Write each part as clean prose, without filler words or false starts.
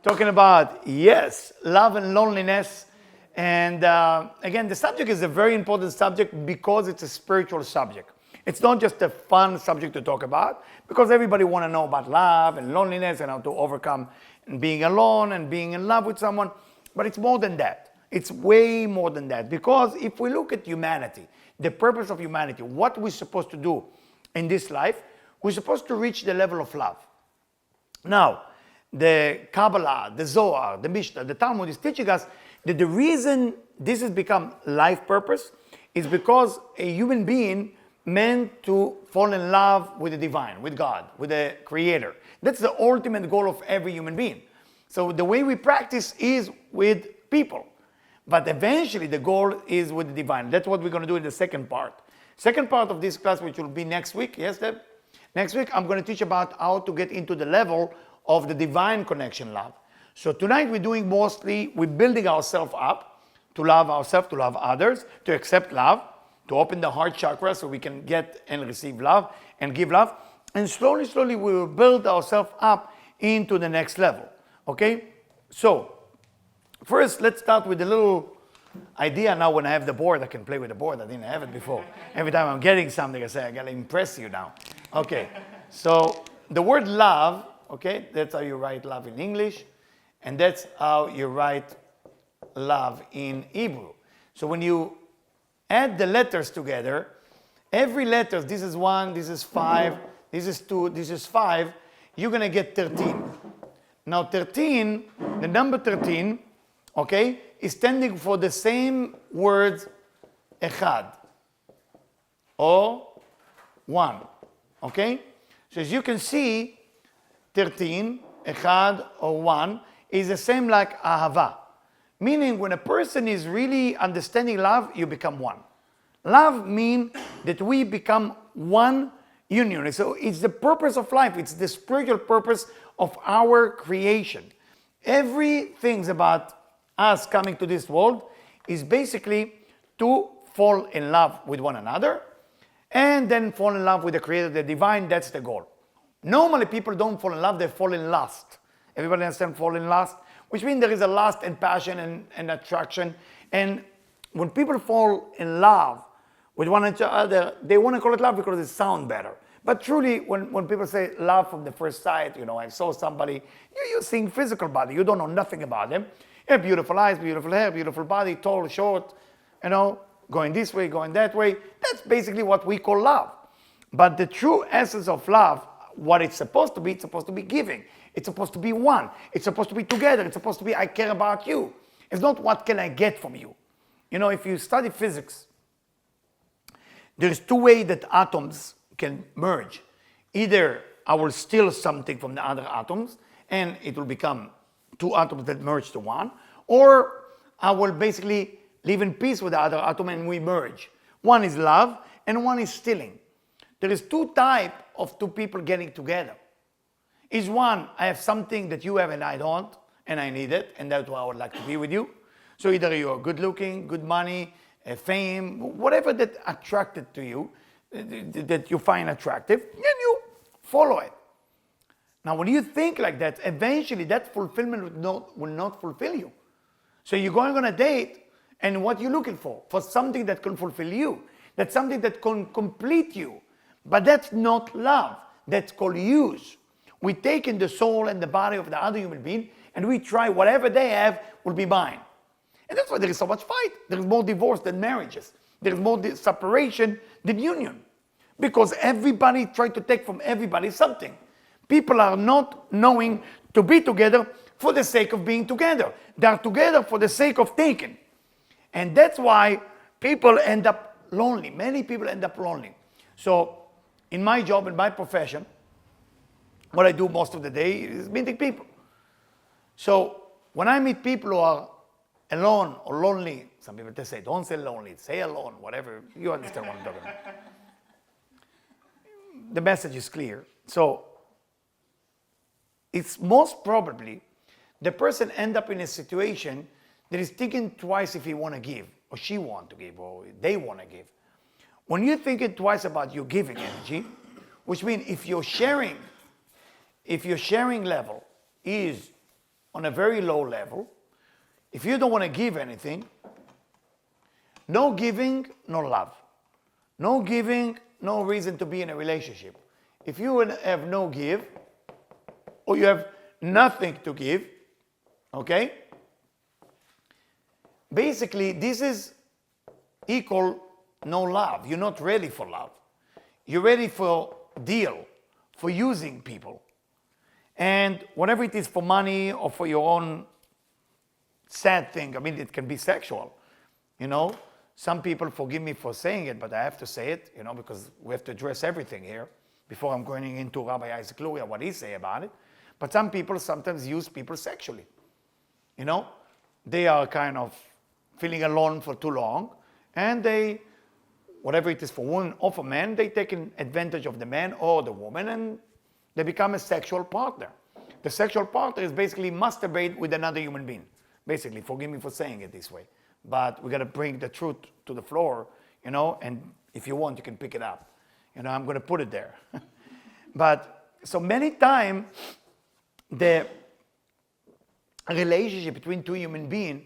Talking about, yes, love and loneliness. And again, the subject is a very important subject because it's a spiritual subject. It's not just a fun subject to talk about, because everybody want to know about love and loneliness and how to overcome and being alone and being in love with someone. But it's more than that. It's way more than that. Because if we look at humanity, the purpose of humanity, what we're supposed to do in this life, we're supposed to reach the level of love. Now, the Kabbalah, the Zohar, the Mishnah, the Talmud is teaching us that the reason this has become life purpose is because a human being meant to fall in love with the divine, with God, with the Creator. That's the ultimate goal of every human being. So the way we practice is with people. But eventually the goal is with the divine. That's what we're going to do in the second part. Second part of this class, which will be next week. Yes, Deb? Next week, I'm going to teach about how to get into the level of the divine connection love. So tonight we're doing mostly, we're building ourselves up to love ourselves, to love others, to accept love, to open the heart chakra so we can get and receive love and give love. And slowly, slowly we will build ourselves up into the next level. Okay? So first, let's start with a little idea. Now when I have the board, I can play with the board. I didn't have it before. Every time I'm getting something, I say, I gotta impress you now. Okay, so the word love, okay, that's how you write love in English, and that's how you write love in Hebrew. So when you add the letters together, every letter, this is 1, this is 5, this is 2, this is 5, you're gonna get 13. Now 13, the number 13, okay, is standing for the same words, echad, or 1, okay? So as you can see, 13, echad, or 1, is the same like ahava. Meaning when a person is really understanding love, you become one. Love means that we become one union. So it's the purpose of life. It's the spiritual purpose of our creation. Everything about us coming to this world is basically to fall in love with one another and then fall in love with the Creator, the divine. That's the goal. Normally people don't fall in love, they fall in lust. Everybody understand fall in lust? Which means there is a lust and passion and attraction. And when people fall in love with one another, they want to call it love because it sounds better. But truly, when people say love from the first sight, you know, I saw somebody, you're seeing physical body, you don't know nothing about them. You have beautiful eyes, beautiful hair, beautiful body, tall, short, you know, going this way, going that way. That's basically what we call love. But the true essence of love, what it's supposed to be giving. It's supposed to be one. It's supposed to be together. It's supposed to be, I care about you. It's not what can I get from you. You know, if you study physics, there's two ways that atoms can merge. Either I will steal something from the other atoms and it will become two atoms that merge to one, or I will basically live in peace with the other atom and we merge. One is love and one is stealing. There is two types of two people getting together. Is one, I have something that you have and I don't, and I need it, and that's why I would like to be with you. So either you're good looking, good money, fame, whatever that attracted to you, that you find attractive, then you follow it. Now when you think like that, eventually that fulfillment will not fulfill you. So you're going on a date, and what you're looking for something that can fulfill you, that's something that can complete you. But that's not love, that's called use. We take in the soul and the body of the other human being and we try whatever they have will be mine. And that's why there is so much fight. There is more divorce than marriages. There is more separation than union. Because everybody tries to take from everybody something. People are not knowing to be together for the sake of being together. They are together for the sake of taking. And that's why people end up lonely. Many people end up lonely. So in my job, in my profession, what I do most of the day is meeting people. So when I meet people who are alone or lonely, some people they say, don't say lonely, say alone, whatever. You understand what I'm talking about. The message is clear. So it's most probably the person end up in a situation that is thinking twice if he want to give, or she want to give, or they want to give. When you're thinking twice about your giving energy, which means if your sharing level is on a very low level, if you don't want to give anything, no giving, no love. No giving, no reason to be in a relationship. If you have no give, or you have nothing to give, okay? Basically, this is equal no love. You're not ready for love. You're ready for deal, for using people. And whatever it is, for money or for your own sad thing, I mean, it can be sexual, you know? Some people forgive me for saying it, but I have to say it, you know, because we have to address everything here before I'm going into Rabbi Isaac Luria, what he say about it. But some people sometimes use people sexually, you know? They are kind of feeling alone for too long, and they, whatever it is for women or for men, they take advantage of the man or the woman, and they become a sexual partner. The sexual partner is basically masturbate with another human being. Basically, forgive me for saying it this way. But we got to bring the truth to the floor, you know, and if you want, you can pick it up. You know, I'm going to put it there. But so many times, the relationship between two human beings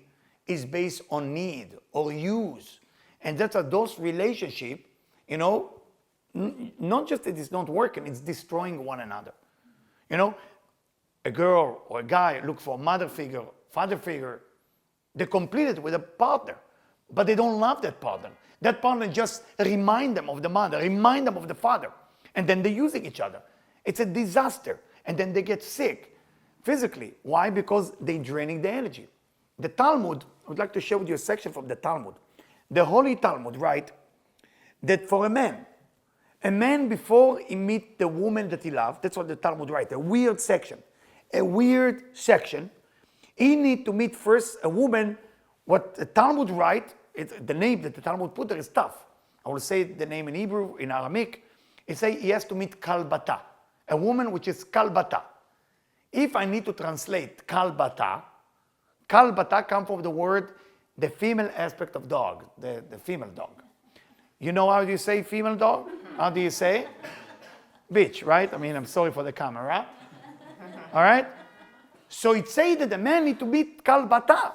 is based on need or use. And that's those relationships, you know, not just that it's not working, it's destroying one another. You know, a girl or a guy look for a mother figure, father figure. They complete it with a partner, but they don't love that partner. That partner just remind them of the mother, remind them of the father, and then they're using each other. It's a disaster, and then they get sick physically. Why? Because they're draining the energy. The Talmud, I would like to share with you a section from the Talmud. The Holy Talmud writes that for a man before he meet the woman that he loves, that's what the Talmud writes, a weird section, he need to meet first a woman. What the Talmud write, the name that the Talmud put there is tough. I will say the name in Hebrew, in Aramaic. It say he has to meet kalbata, a woman which is kalbata. If I need to translate kalbata comes from the word, the female aspect of dog, the female dog. You know how you say female dog? How do you say? Bitch, right? I mean, I'm sorry for the camera. All right? So it say that the man need to be kalbata.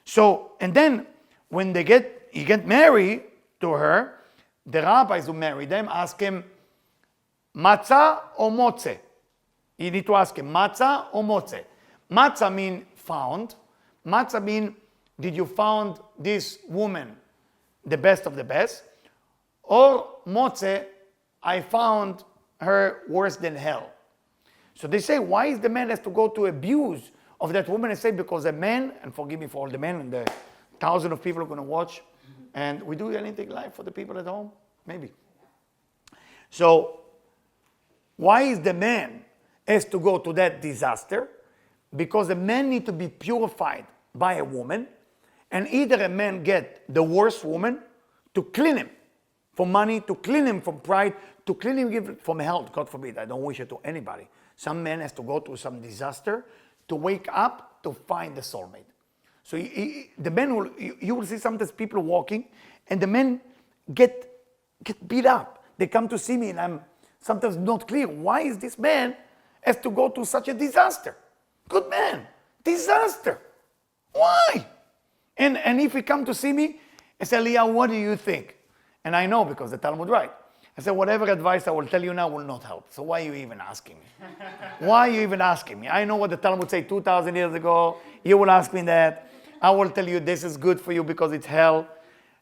So, and then when he get married to her, the rabbis who marry them ask him, matzah or motze? You need to ask him, matzah or motze? Matzah mean found. Matzah mean, did you found this woman the best of the best? Or motze, I found her worse than hell. So they say, why is the man has to go to abuse of that woman? I say, because a man, and forgive me for all the men and the thousands of people are going to watch, and we do anything live for the people at home? Maybe. So why is the man has to go to that disaster? Because a man need to be purified by a woman, and either a man get the worst woman to clean him from money, to clean him from pride, to clean him from health, God forbid. I don't wish it to anybody. Some man has to go through some disaster to wake up to find the soulmate. So the men will, you will see sometimes people walking, and the men get beat up. They come to see me, and I'm sometimes not clear. Why is this man has to go through such a disaster? Good man, disaster. Why? And if he come to see me, I say, Eliyahu, what do you think? And I know because the Talmud writes. I said, whatever advice I will tell you now will not help. So why are you even asking me? Why are you even asking me? I know what the Talmud say 2,000 years ago. You will ask me that. I will tell you this is good for you because it's hell.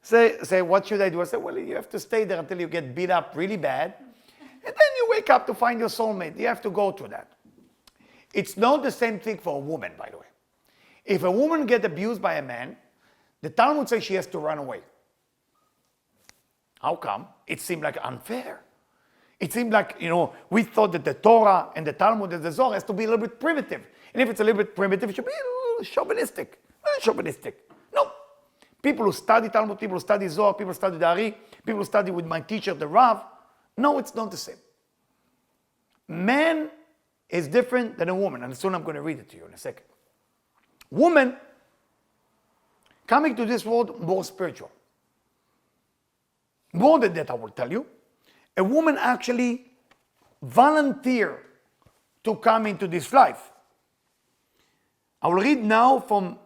Say, what should I do? I say, well, you have to stay there until you get beat up really bad. And then you wake up to find your soulmate. You have to go through that. It's not the same thing for a woman, by the way. If a woman gets abused by a man, the Talmud says she has to run away. How come? It seemed like unfair. It seemed like, we thought that the Torah and the Talmud and the Zohar has to be a little bit primitive. And if it's a little bit primitive, it should be a little chauvinistic. No. People who study Talmud, people who study Zohar, people who study the Ari, people who study with my teacher, the Rav, no, it's not the same. Man is different than a woman, and soon I'm going to read it to you in a second. Woman, coming to this world, more spiritual. More than that, I will tell you. A woman actually volunteered to come into this life. I will read now from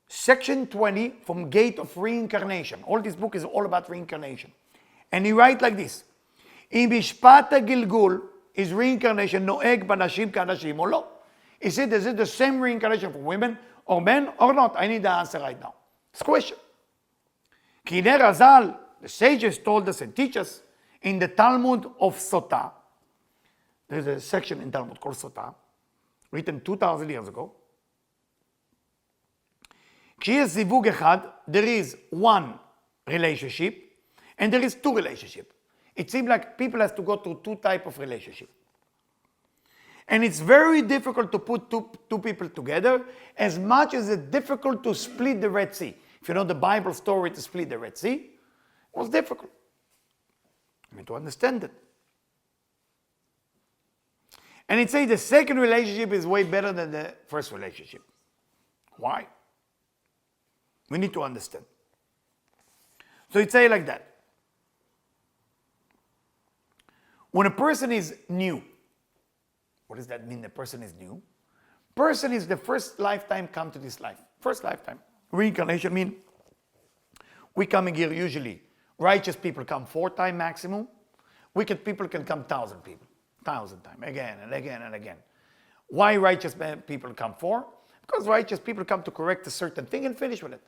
section 20 from Gate of Reincarnation. All this book is all about reincarnation. And he writes like this: אם בשפת הגלגול is reincarnation נוהג בנשים כאנשים או לא? Is it the same reincarnation for women or men or not? I need the answer right now. It's a question. כי הנה רז"ל, the sages told us and teach us in the Talmud of Sotah. There's a section in Talmud called Sotah, written 2,000 years ago. כשיש זיווג אחד, there is one relationship and there is two relationships. It seems like people have to go through two types of relationship. And it's very difficult to put two people together, as much as it's difficult to split the Red Sea. If you know the Bible story to split the Red Sea, it was difficult. I mean, to understand it. And it says the second relationship is way better than the first relationship. Why? We need to understand. So it says like that. When a person is new, what does that mean, the person is new? Person is the first lifetime come to this life. First lifetime. Reincarnation means we coming here usually. Righteous people come 4 times maximum. Wicked people can come 1,000 people. 1,000 times, again and again and again. Why righteous people come 4? Because righteous people come to correct a certain thing and finish with it.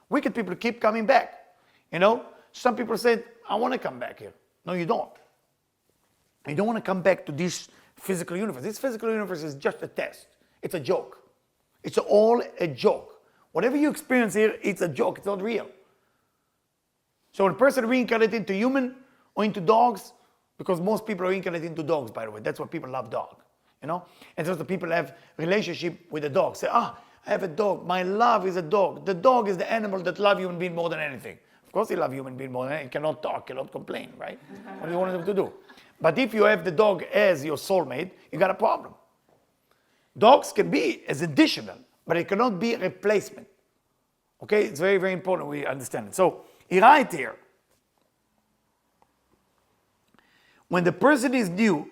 Wicked people keep coming back. You know, some people said, I want to come back here. No, you don't. You don't want to come back to this physical universe. This physical universe is just a test. It's a joke. It's all a joke. Whatever you experience here, it's a joke. It's not real. So when a person reincarnates into human or into dogs, because most people are reincarnated into dogs, by the way. That's why people love dogs. You know? And so the people have relationship with the dog. Say, I have a dog. My love is a dog. The dog is the animal that loves human being more than anything. Of course he loves human being more than anything. He cannot talk, cannot complain, right? What do you want him to do? But if you have the dog as your soulmate, you got a problem. Dogs can be as additional, but it cannot be a replacement. Okay? It's very, very important we understand it. So he writes here, when the person is new,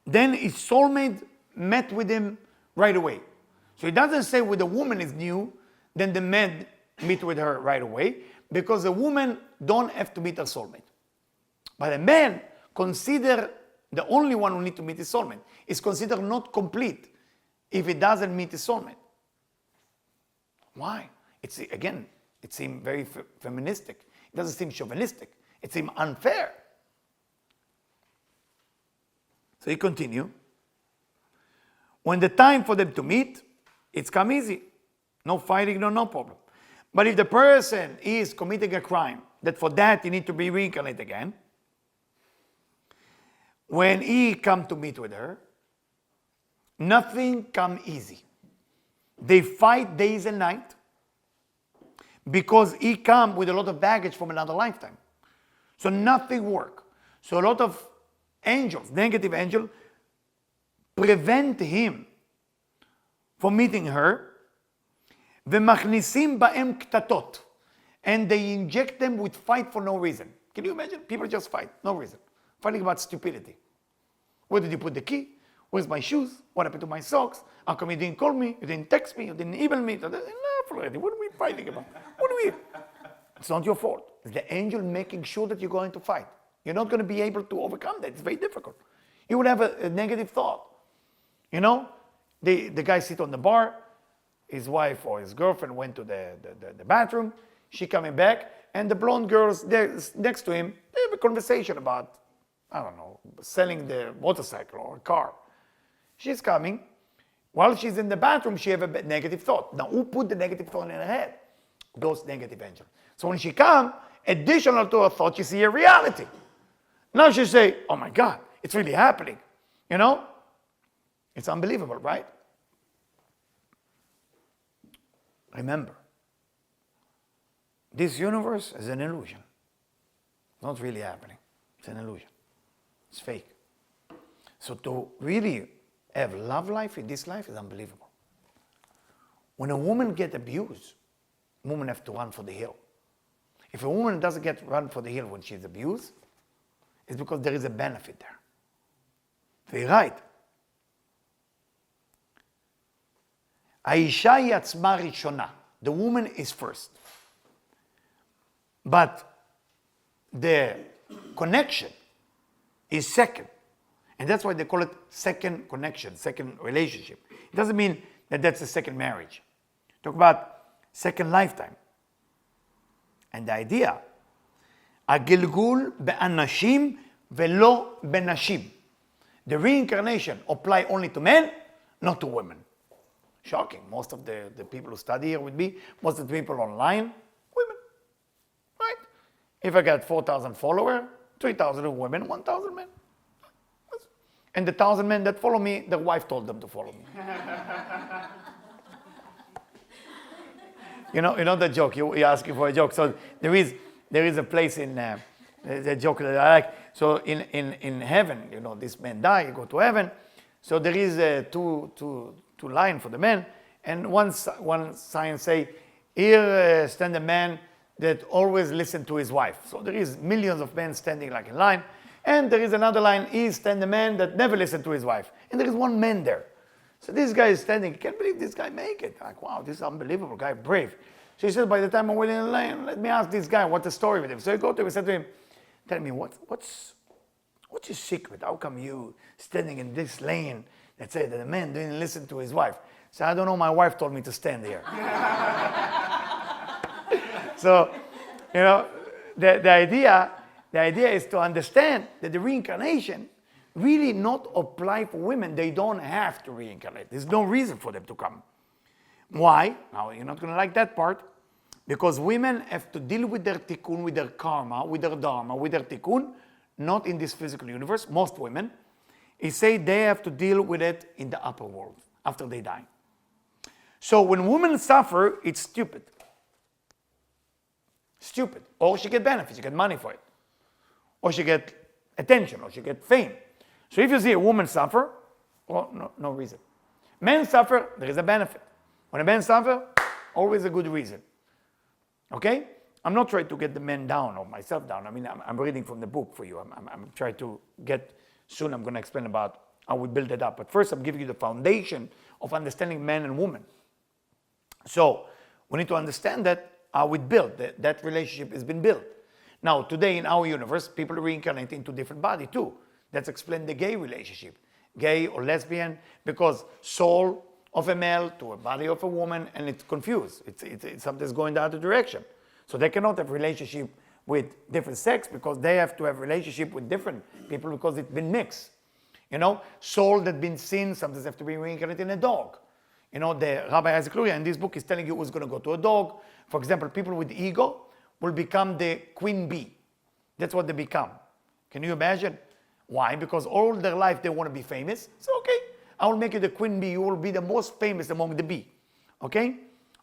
then his soulmate met with him right away. So it doesn't say when the woman is new, then the man meet with her right away, because the woman don't have to meet her soulmate. But a man consider the only one who need to meet his soulmate is considered not complete if he doesn't meet his soulmate. Why? It's again, it seems very feministic. It doesn't seem chauvinistic. It seems unfair. So he continue. When the time for them to meet, it's come easy. No fighting, no problem. But if the person is committing a crime, that for that he need to be reincarnated again, when he come to meet with her, nothing come easy. They fight days and night because he come with a lot of baggage from another lifetime. So nothing work. So a lot of angels, negative angels, prevent him from meeting her, ומכניסים בהם קטטות, and they inject them with fight for no reason. Can you imagine? People just fight, no reason. Fighting about stupidity. Where did you put the key? Where's my shoes? What happened to my socks? How come you didn't call me? You didn't text me? You didn't email me? Enough already. What are we fighting about? What are we? It's not your fault. It's the angel making sure that you're going to fight. You're not going to be able to overcome that. It's very difficult. You would have a negative thought. You know, the guy sit on the bar. His wife or his girlfriend went to the bathroom. She coming back, and the blonde girls there next to him, they have a conversation about, I don't know, selling the motorcycle or a car. She's coming. While she's in the bathroom, she have a negative thought. Now, who put the negative thought in her head? Those negative angels. So when she come, additional to her thought, she see a reality. Now she say, oh my God, it's really happening. You know? It's unbelievable, right? Remember, this universe is an illusion. It's not really happening. It's an illusion. It's fake. So to really have love life in this life is unbelievable. When a woman gets abused, women have to run for the hill. If a woman doesn't get run for the hill when she's abused, it's because there is a benefit there. They're right. האישה היא עצמה ראשונה. The woman is first. But the connection is second. And that's why they call it second connection, second relationship. It doesn't mean that that's a second marriage. Talk about second lifetime. And the idea, הגלגול באנשים ולא בנשים. The reincarnation apply only to men, not to women. Shocking. Most of the people who study here with me, most of the people online, women. Right? If I got 4,000 followers, 3,000 are women, 1,000 men. And the 1,000 men that follow me, their wife told them to follow me. You know the joke, you're asking for a joke. So there is a place in, the joke that I like. So in heaven, this man die, you go to heaven. So there is two lines for the men. And one sign say, here stand a man that always listen to his wife. So there is millions of men standing like in line. And there is another line, here stand a man that never listened to his wife. And there is one man there. So this guy is standing, I can't believe this guy make it. Like, wow, this is unbelievable guy, brave. So he said, by the time I'm waiting in line, let me ask this guy, what's the story with him? So he go to him and said to him, tell me, what's your secret? How come you standing in this lane that said that a man didn't listen to his wife? So I don't know, my wife told me to stand here. So, the idea is to understand that the reincarnation really not apply for women. They don't have to reincarnate. There's no reason for them to come. Why? Now, you're not going to like that part. Because women have to deal with their tikkun, with their karma, with their dharma, with their tikkun, not in this physical universe. Most women, he say they have to deal with it in the upper world after they die. So when women suffer, it's stupid. Stupid. Or she get benefits, she get money for it. Or she get attention, or she get fame. So if you see a woman suffer, well, no reason. Men suffer, there is a benefit. When a man suffer, always a good reason. Okay? I'm not trying to get the men down or myself down. I mean, I'm reading from the book for you. I'm trying to get, soon I'm going to explain about how we build it up. But first I'm giving you the foundation of understanding man and woman. So we need to understand that how it built, that relationship has been built. Now, today in our universe, people reincarnate into different body too. That's explained the gay relationship. Gay or lesbian, because soul of a male to a body of a woman, and it's confused. It's something's going the other direction. So they cannot have relationship with different sex because they have to have relationship with different people because it's been mixed. Soul that been seen, sometimes have to be reincarnated in a dog. The Rabbi Isaac Luria in this book is telling you who's going to go to a dog. For example, people with ego will become the queen bee. That's what they become. Can you imagine? Why? Because all their life they want to be famous. So, okay, I will make you the queen bee. You will be the most famous among the bee. Okay?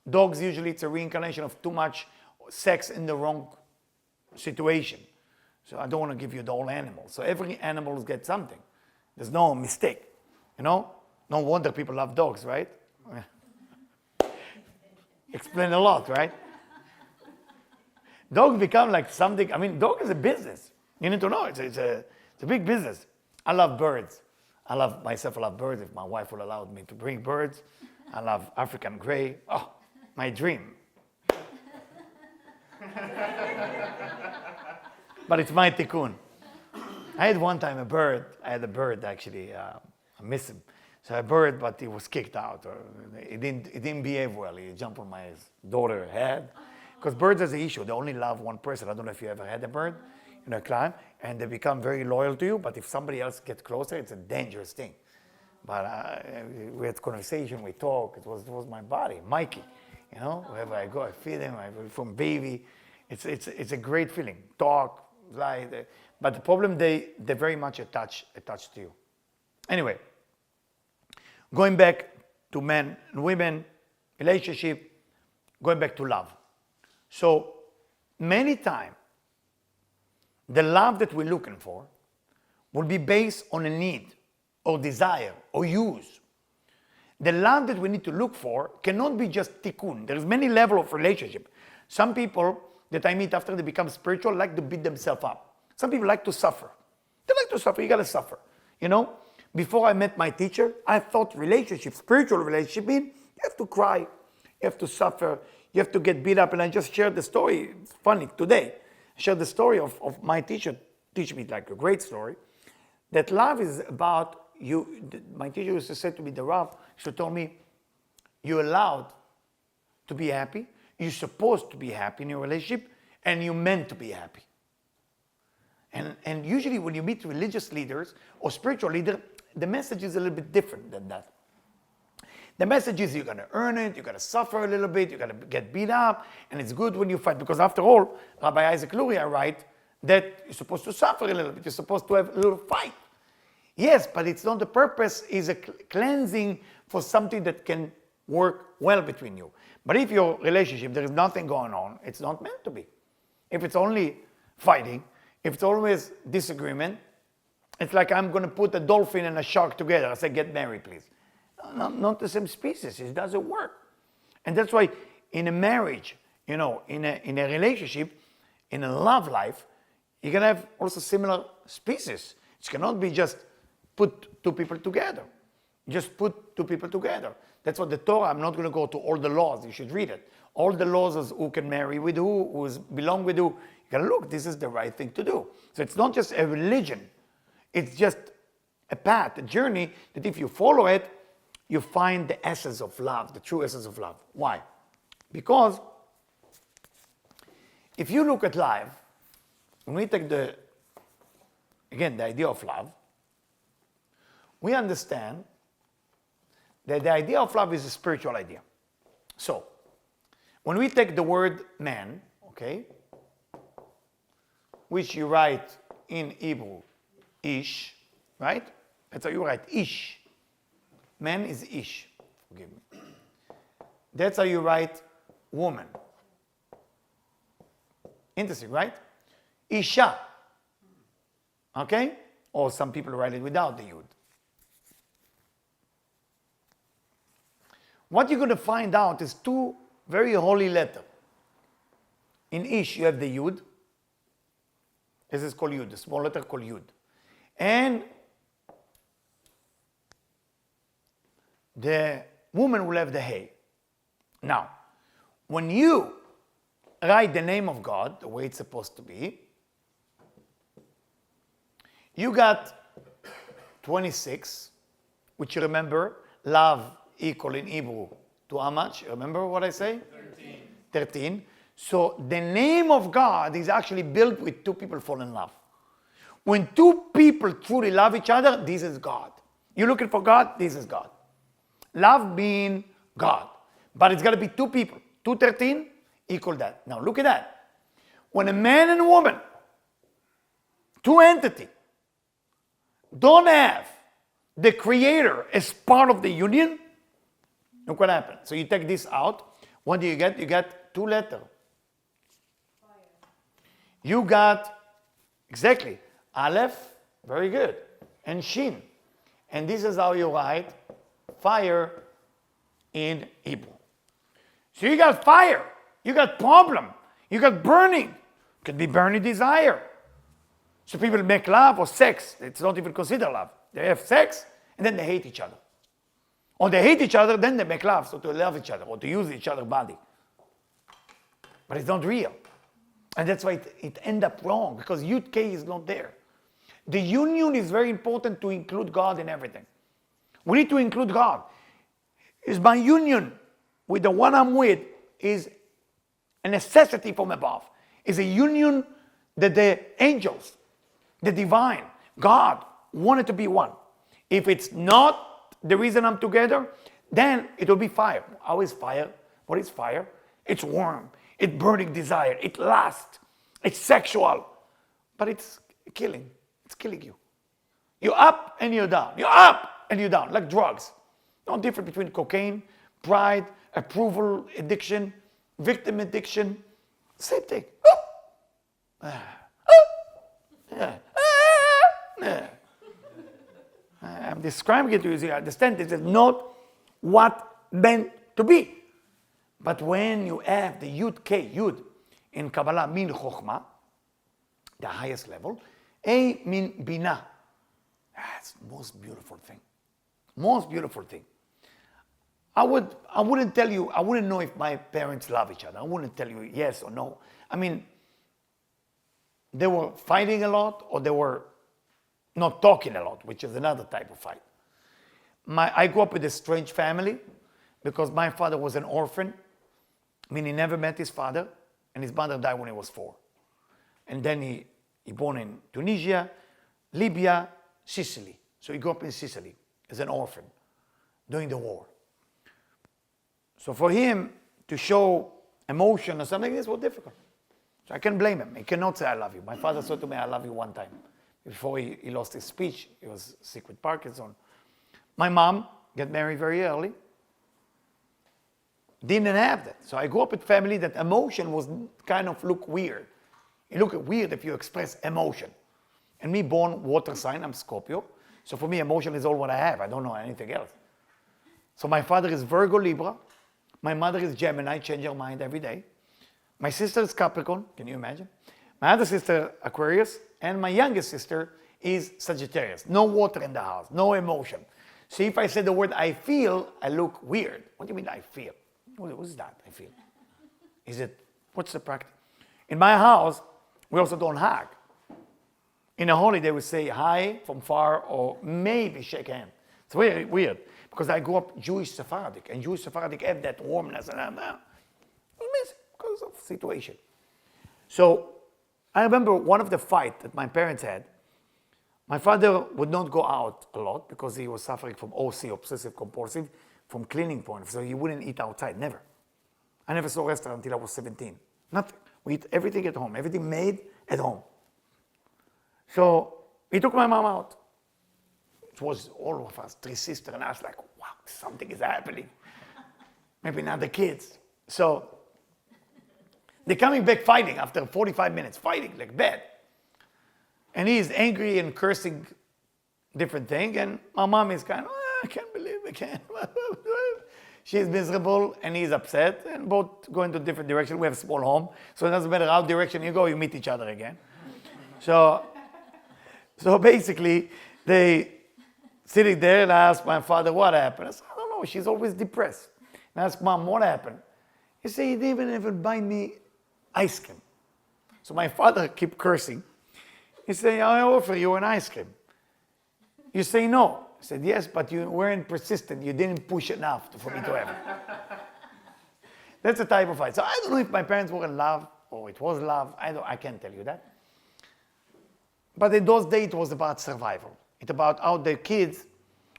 Dogs, usually it's a reincarnation of too much sex in the wrong situation. So I don't want to give you the whole animal. So every animal gets something. There's no mistake. No wonder people love dogs, right? Explain a lot, right? Dogs become like something. I mean, dog is a business. You need to know it's a big business. I love birds. I love birds. If my wife will allow me to bring birds, I love African gray. Oh, my dream. But it's my tikkun. I had one time a bird. I had a bird actually. I miss him. So a bird, but he was kicked out. Or he didn't behave well. He jumped on my daughter's head. Because birds has an issue. They only love one person. I don't know if you ever had a bird, climb, and they become very loyal to you. But if somebody else gets closer, it's a dangerous thing. But we had conversation, we talk. It was my body, Mikey. Wherever I go, I feed him. From baby, it's a great feeling. Talk, lie. But the problem, they're very much attached to you. Anyway, going back to men and women, relationship, going back to love. So many times, the love that we're looking for will be based on a need or desire or use. The love that we need to look for cannot be just tikkun. There's many levels of relationship. Some people, that I meet after they become spiritual like to beat themselves up. Some people like to suffer. They like to suffer. You got to suffer. You know, before I met my teacher, I thought relationship, spiritual relationship, mean you have to cry, you have to suffer, you have to get beat up. And I just shared the story. It's funny today. I shared the story of my teacher, teach me like a great story, that love is about you. My teacher used to say to me, the Rav, she told me, you're allowed to be happy, you're supposed to be happy in your relationship, and you're meant to be happy. And usually when you meet religious leaders or spiritual leaders, the message is a little bit different than that. The message is you're going to earn it, you're going to suffer a little bit, you're going to get beat up, and it's good when you fight. Because after all, Rabbi Isaac Luria writes that you're supposed to suffer a little bit, you're supposed to have a little fight. Yes, but it's not the purpose, is a cleansing for something that can work well between you. But if your relationship, there is nothing going on, it's not meant to be. If it's only fighting, if it's always disagreement, it's like I'm going to put a dolphin and a shark together. I say, get married, please. Not the same species. It doesn't work. And that's why in a marriage, you know, in a relationship, in a love life, you can have also similar species. It cannot be just put two people together. Just put two people together. That's what the Torah, I'm not going to go to all the laws. You should read it. All the laws is who can marry with who belong with who. You gotta look, this is the right thing to do. So it's not just a religion. It's just a path, a journey that if you follow it, you find the essence of love, the true essence of love. Why? Because if you look at life, when we take the idea of love, we understand that the idea of love is a spiritual idea. So, when we take the word man, okay, which you write in Hebrew, ish, right? That's how you write ish. Man is ish, forgive me. That's how you write woman. Interesting, right? Isha, okay? Or some people write it without the yud. What you're going to find out is two very holy letters. In ish, you have the yud. This is called yud, the small letter called yud. And the woman will have the hey. Now, when you write the name of God, the way it's supposed to be, you got 26, which you remember, love equal in Hebrew to how much? Remember what I say? 13. 13. So the name of God is actually built with two people fall in love. When two people truly love each other, this is God. You're looking for God, this is God. Love being God. But it's got to be two people. 213 equal that. Now look at that. When a man and a woman, two entities, don't have the Creator as part of the union, look what happened. So you take this out. What do you get? You get two letters. You got, exactly, Aleph, very good, and Shin. And this is how you write fire in Hebrew. So you got fire, you got problem, you got burning. Could be burning desire. So people make love or sex. It's not even considered love. They have sex and then they hate each other. Or they hate each other, then they make love, so to love each other or to use each other's body. But it's not real. And that's why it ends up wrong, because Yud K is not there. The union is very important to include God in everything. We need to include God. Is my union with the one I'm with is a necessity from above. Is a union that the angels, the divine, God wanted to be one. If it's not the reason I'm together, then it will be fire. How is fire? What is fire? It's warm. It's burning desire. It lasts. It's sexual. But it's killing. It's killing you. You're up and you're down. You're up and you're down. Like drugs. No difference between cocaine, pride, approval addiction, victim addiction. Same thing. I'm describing it to you so you understand this is not what meant to be. But when you have the Yud K, Yud, in Kabbalah mean chokhmah, the highest level. A mean bina. That's the most beautiful thing. Most beautiful thing. I wouldn't tell you, I wouldn't know if my parents love each other. I wouldn't tell you yes or no. I mean, they were fighting a lot, or they were not talking a lot, which is another type of fight. I grew up with a strange family because my father was an orphan. I mean, he never met his father, and his mother died when he was 4. And then he born in Tunisia, Libya, Sicily. So he grew up in Sicily as an orphan during the war. So for him to show emotion or something, this was difficult. So I can't blame him. He cannot say, I love you. My father said to me, I love you one time. Before he lost his speech, he was sick with Parkinson. My mom got married very early. Didn't have that. So I grew up with family that emotion was kind of look weird. It look weird if you express emotion. And me born water sign, I'm Scorpio. So for me, emotion is all what I have. I don't know anything else. So my father is Virgo Libra. My mother is Gemini, change her mind every day. My sister is Capricorn, can you imagine? My other sister, Aquarius, and my youngest sister is Sagittarius. No water in the house, no emotion. See, if I say the word I feel, I look weird. What do you mean I feel? What is that, I feel? Is it, what's the practice? In my house, we also don't hug. In a holiday, we say hi from far or maybe shake hand. It's very weird because I grew up Jewish Sephardic, and Jewish Sephardic have that warmness, and I'm missing because of situation. So I remember one of the fights that my parents had. My father would not go out a lot because he was suffering from OC, obsessive compulsive, from cleaning point. So he wouldn't eat outside, never. I never saw a restaurant until I was 17. Nothing. We eat everything at home, everything made at home. So he took my mom out. It was all of us, 3 sisters, and I was like, wow, something is happening. Maybe not the kids. So they're coming back fighting after 45 minutes, fighting like bad. And he's angry and cursing different things, and my mom is kind of, I can't believe I can't. She's miserable and he's upset, and both go into different directions. We have a small home, so it doesn't matter how direction you go, you meet each other again. So basically, they sitting there, and I asked my father, what happened? I said, I don't know, she's always depressed. And I asked Mom, what happened? He said, he didn't even buy me ice cream. So my father kept cursing. He said, I offer you an ice cream. You say no. I said, yes, but you weren't persistent. You didn't push enough for me to have it. That's the type of fight. So I don't know if my parents were in love or it was love. I can't tell you that. But in those days, it was about survival. It's about how the kids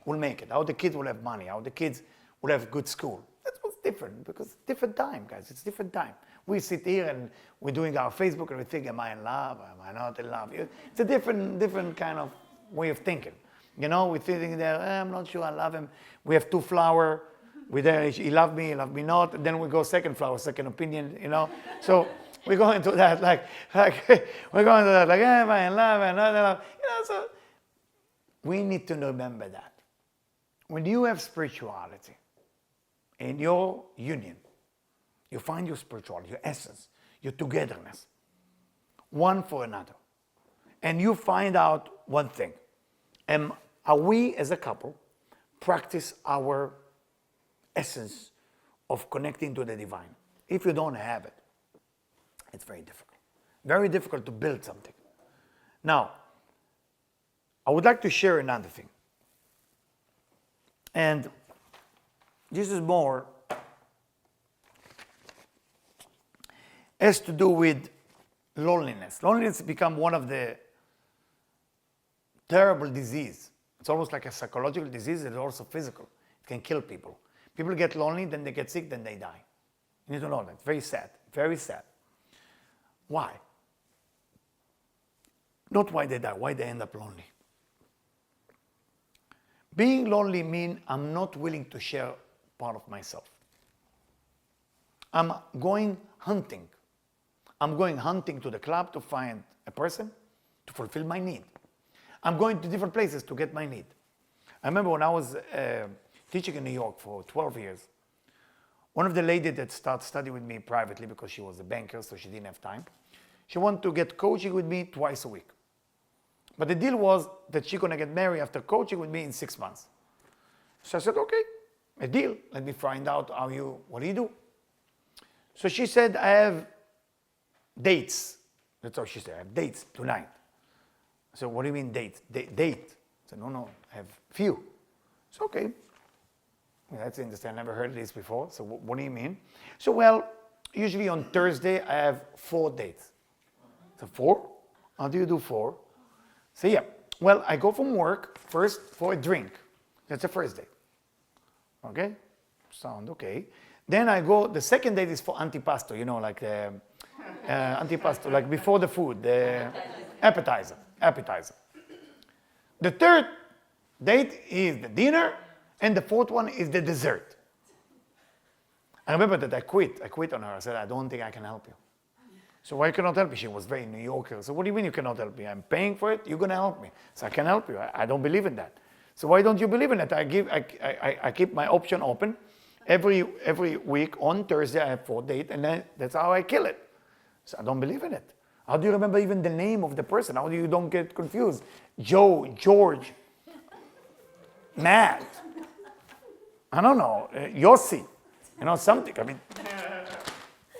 will make it, how the kids will have money, how the kids will have good school. That was different because it's different time, guys. It's different time. We sit here and we're doing our Facebook and we think, am I in love? Am I not in love? It's a different kind of way of thinking. You know, we're thinking there, I'm not sure I love him. We have 2 flowers. We're there, he loved me not. And then we go second flower, second opinion, you know. So we go into that like we're going to that like, am I in love? Am I not in love? You know, so we need to remember that. When you have spirituality in your union, you find your spirituality, your essence, your togetherness, one for another. And you find out one thing. Are we as a couple practice our essence of connecting to the divine? If you don't have it, it's very difficult. Very difficult to build something. Now, I would like to share another thing. And this is more has to do with loneliness. Loneliness has become one of the terrible disease. It's almost like a psychological disease. It's also physical. It can kill people. People get lonely, then they get sick, then they die. You need to know that. It's very sad. Very sad. Why? Not why they die, why they end up lonely. Being lonely means I'm not willing to share part of myself. I'm going hunting. I'm going hunting to the club to find a person to fulfill my need. I'm going to different places to get my need. I remember when I was teaching in New York for 12 years, One of the ladies that started studying with me privately because she was a banker, so she didn't have time. She wanted to get coaching with me twice a week. But the deal was that she's going to get married after coaching with me in 6 months. So I said, okay, a deal. Let me find out what do you do? So she said, I have dates. That's all she said. I have dates tonight. I said, what do you mean dates? Date. I said, no, I have few. So, okay. That's interesting. I never heard this before. So what do you mean? So, well, usually on Thursday, I have 4 dates. So 4? How do you do 4? So yeah. Well, I go from work first for a drink. That's the first date. Okay? Sound okay. Then I go, the second date is for antipasto, like the antipasto, like before the food, the appetizer. The third date is the dinner, and the fourth one is the dessert. I remember that I quit on her. I said, I don't think I can help you. So why cannot help me? She was very New Yorker. So what do you mean you cannot help me? I'm paying for it. You're going to help me. So I can help you. I don't believe in that. So why don't you believe in it? I keep my option open. Every week on Thursday I have 4 dates, and then that's how I kill it. So I don't believe in it. How do you remember even the name of the person? How do you don't get confused? Joe, George, Matt. I don't know, Yossi. Something. I mean,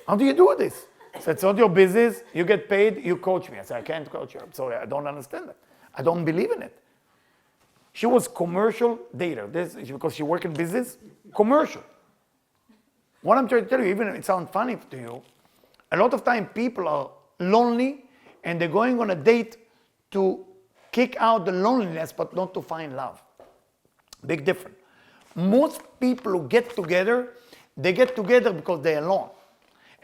how do you do this? So it's not your business. You get paid. You coach me. I said, I can't coach you. I'm sorry. I don't understand that. I don't believe in it. She was commercial dater. This is because she worked in business. Commercial. What I'm trying to tell you, even if it sounds funny to you, a lot of time people are lonely and they're going on a date to kick out the loneliness, but not to find love. Big difference. Most people who get together, they get together because they're alone.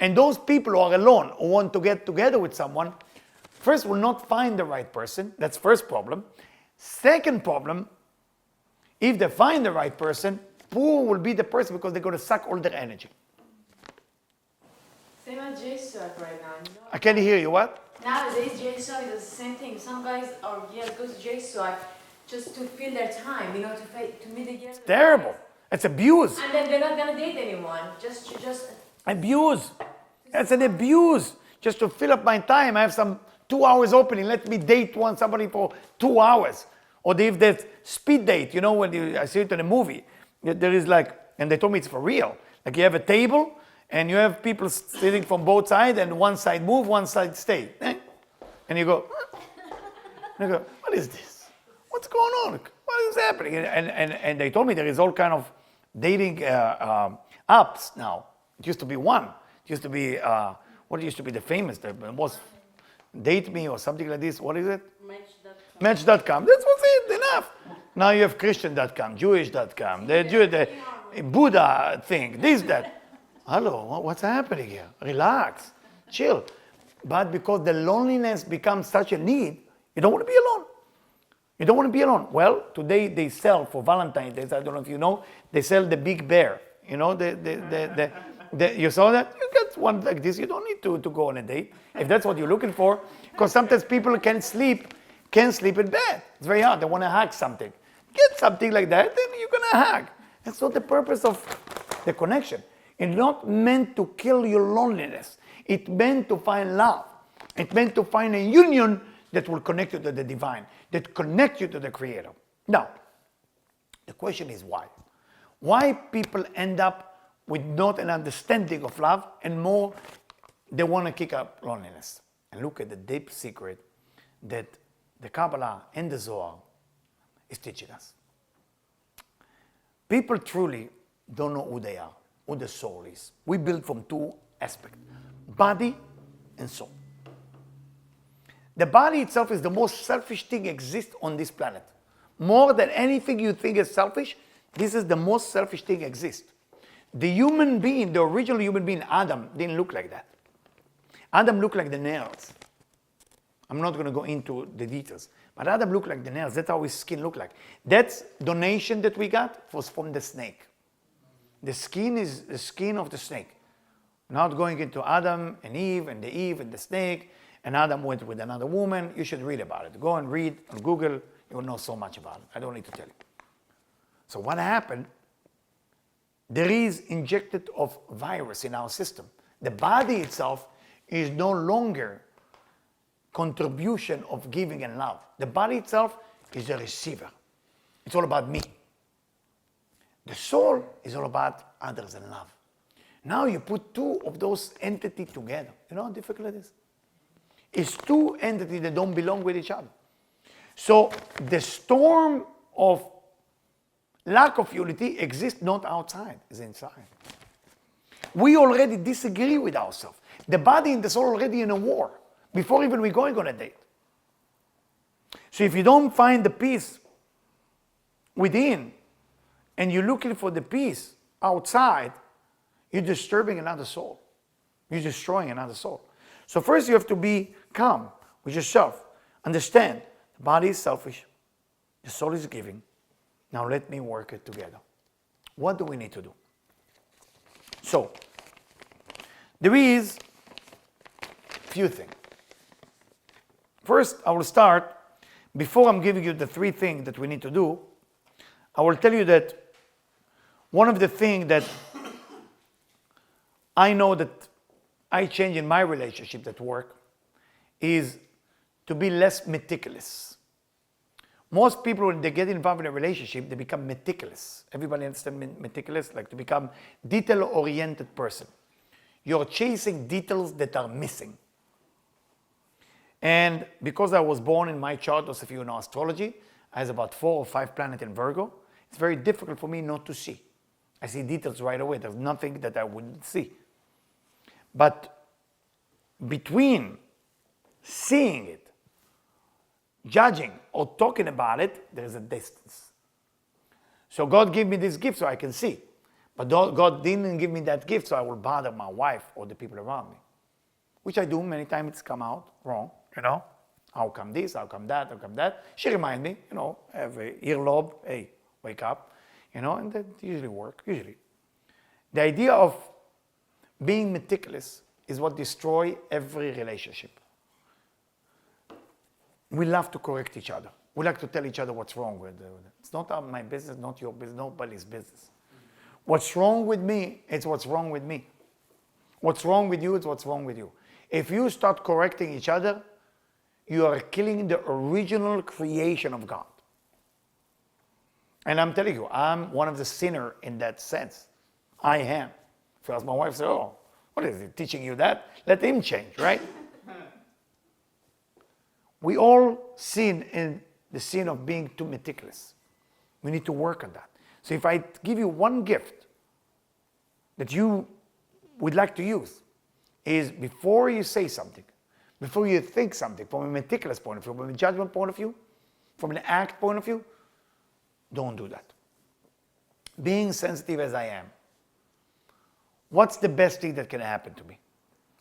And those people who are alone, who want to get together with someone, first will not find the right person. That's first problem. Second problem, if they find the right person, poor will be the person because they're going to suck all their energy. Same as J-Suck right now. I can't hear you, what? Nowadays, J-Suck is the same thing. Some guys or girls go to J-Suck just to fill their time, to meet the girls. It's terrible. It's abuse. And then they're not going to date anyone. Just Abuse. That's an abuse. Just to fill up my time. I have some 2 hours opening. Let me date somebody for 2 hours. Or if there's speed date, when I see it in a movie, there is and they told me it's for real. Like you have a table and you have people sitting from both sides and one side move, one side stay. And you go, what is this? What's going on? What is happening? And they told me there is all kind of dating apps now. It used to be one. It used to be, what used to be the famous, the most Date Me or something like this. What is it? Match.com. That's what's it, enough. Now you have Christian.com, Jewish.com, the Buddha thing, this, that. Hello, what's happening here? Relax, chill. But because the loneliness becomes such a need, you don't want to be alone. You don't want to be alone. Well, today they sell for Valentine's Day, I don't know if you know, they sell the big bear. You saw that? You get one like this. You don't need to go on a date if that's what you're looking for. Because sometimes people can't sleep in bed. It's very hard. They want to hug something. Get something like that, then you're going to hug. That's not the purpose of the connection. It's not meant to kill your loneliness. It's meant to find love. It's meant to find a union that will connect you to the divine, that connect you to the Creator. Now, the question is why? Why people end up with not an understanding of love and more, they want to kick up loneliness. And look at the deep secret that the Kabbalah and the Zohar is teaching us. People truly don't know who they are, who the soul is. We build from 2 aspects, body and soul. The body itself is the most selfish thing exists on this planet. More than anything you think is selfish, this is the most selfish thing exists. The human being, the original human being, Adam, didn't look like that. Adam looked like the nails. I'm not going to go into the details. But Adam looked like the nails. That's how his skin looked like. That donation that we got was from the snake. The skin is the skin of the snake. Not going into Adam and Eve and the snake. And Adam went with another woman. You should read about it. Go and read on Google. You'll know so much about it. I don't need to tell you. So what happened? there is injected of virus in our system. The body itself is no longer contribution of giving and love. The body itself is a receiver. It's all about me. The soul is all about others and love. Now you put two of those entities together. You know how difficult it is? It's two entities that don't belong with each other. So the storm of lack of unity exists not outside, it's inside. We already disagree with ourselves. The body and the soul are already in a war before even we're going on a date. So if you don't find the peace within and you're looking for the peace outside, you're disturbing another soul. You're destroying another soul. So first you have to be calm with yourself. Understand, the body is selfish. The soul is giving. Now let me work it together. What do we need to do? So, there is a few things. First, I will start, before I'm giving you the 3 things that we need to do, I will tell you that one of the things that I know that I change in my relationship at work is to be less meticulous. Most people, when they get involved in a relationship, they become meticulous. Everybody understands meticulous? Like to become detail-oriented person. You're chasing details that are missing. And because I was born in my chart, those of you who know astrology, I have about 4 or 5 planets in Virgo. It's very difficult for me not to see. I see details right away. There's nothing that I wouldn't see. But between seeing it, judging or talking about it, there is a distance. So God gave me this gift so I can see. But God didn't give me that gift so I will bother my wife or the people around me. Which I do, many times it's come out wrong, you know. How come this, how come that, how come that? She reminds me, you know, every earlobe, hey, wake up, you know, and that usually works, usually. The idea of being meticulous is what destroys every relationship. We love to correct each other. We like to tell each other what's wrong with it. It's not my business, not your business, nobody's business. What's wrong with me, it's what's wrong with me. What's wrong with you, it's what's wrong with you. If you start correcting each other, you are killing the original creation of God. And I'm telling you, I'm one of the sinners in that sense. I am. If you ask my wife, say, oh, what is he teaching you that? Let him change, right? We all sin in the sin of being too meticulous. We need to work on that. So if I give you one gift that you would like to use, is before you say something, before you think something, from a meticulous point of view, from a judgment point of view, from an act point of view, don't do that. Being sensitive as I am, what's the best thing that can happen to me?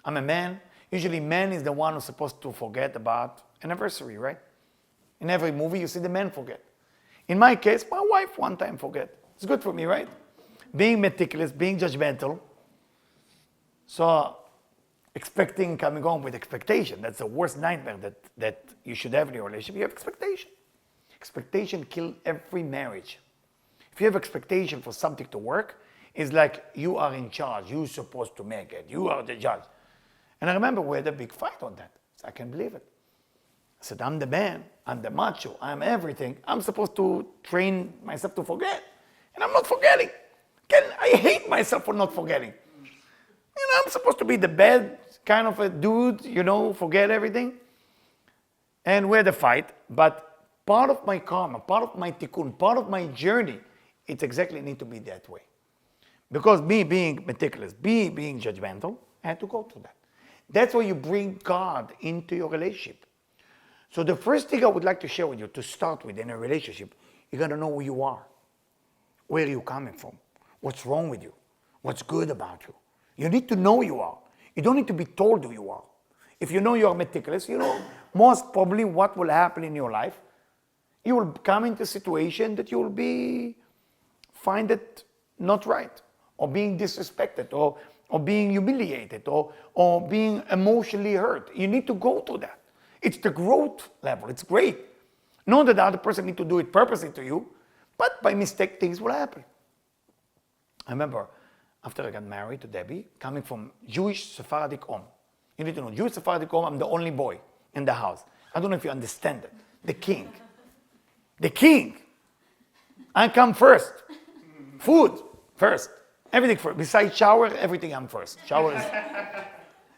I'm a man. Usually man is the one who's supposed to forget about anniversary, right? In every movie you see the man forget. In my case, my wife one time forget. It's good for me, right? Being meticulous, being judgmental. So expecting, coming home with expectation. That's the worst nightmare that you should have in your relationship. You have expectation. Expectation kills every marriage. If you have expectation for something to work, it's like you are in charge. You're supposed to make it. You are the judge. And I remember we had a big fight on that. So I can't believe it. I said, I'm the man. I'm the macho. I'm everything. I'm supposed to train myself to forget. And I'm not forgetting. I hate myself for not forgetting. You know, I'm supposed to be the bad kind of a dude, you know, forget everything. And we had a fight. But part of my karma, part of my tikkun, part of my journey, it exactly need to be that way. Because me being meticulous, being judgmental, I had to go through that. That's why you bring God into your relationship. So the first thing I would like to share with you to start with in a relationship, you got to know who you are. Where are you coming from? What's wrong with you? What's good about you? You need to know who you are. You don't need to be told who you are. If you know you are meticulous, you know most probably what will happen in your life. You will come into a situation that you will find it not right, or being disrespected, or being humiliated, or being emotionally hurt. You need to go through that. It's the growth level. It's great. Not that the other person needs to do it purposely to you, but by mistake things will happen. I remember after I got married to Debbie, coming from Jewish Sephardic home. You need to know, Jewish Sephardic home, I'm the only boy in the house. I don't know if you understand it. The king. The king. I come first. Food first. Everything first. Besides shower, everything I'm first. Shower is...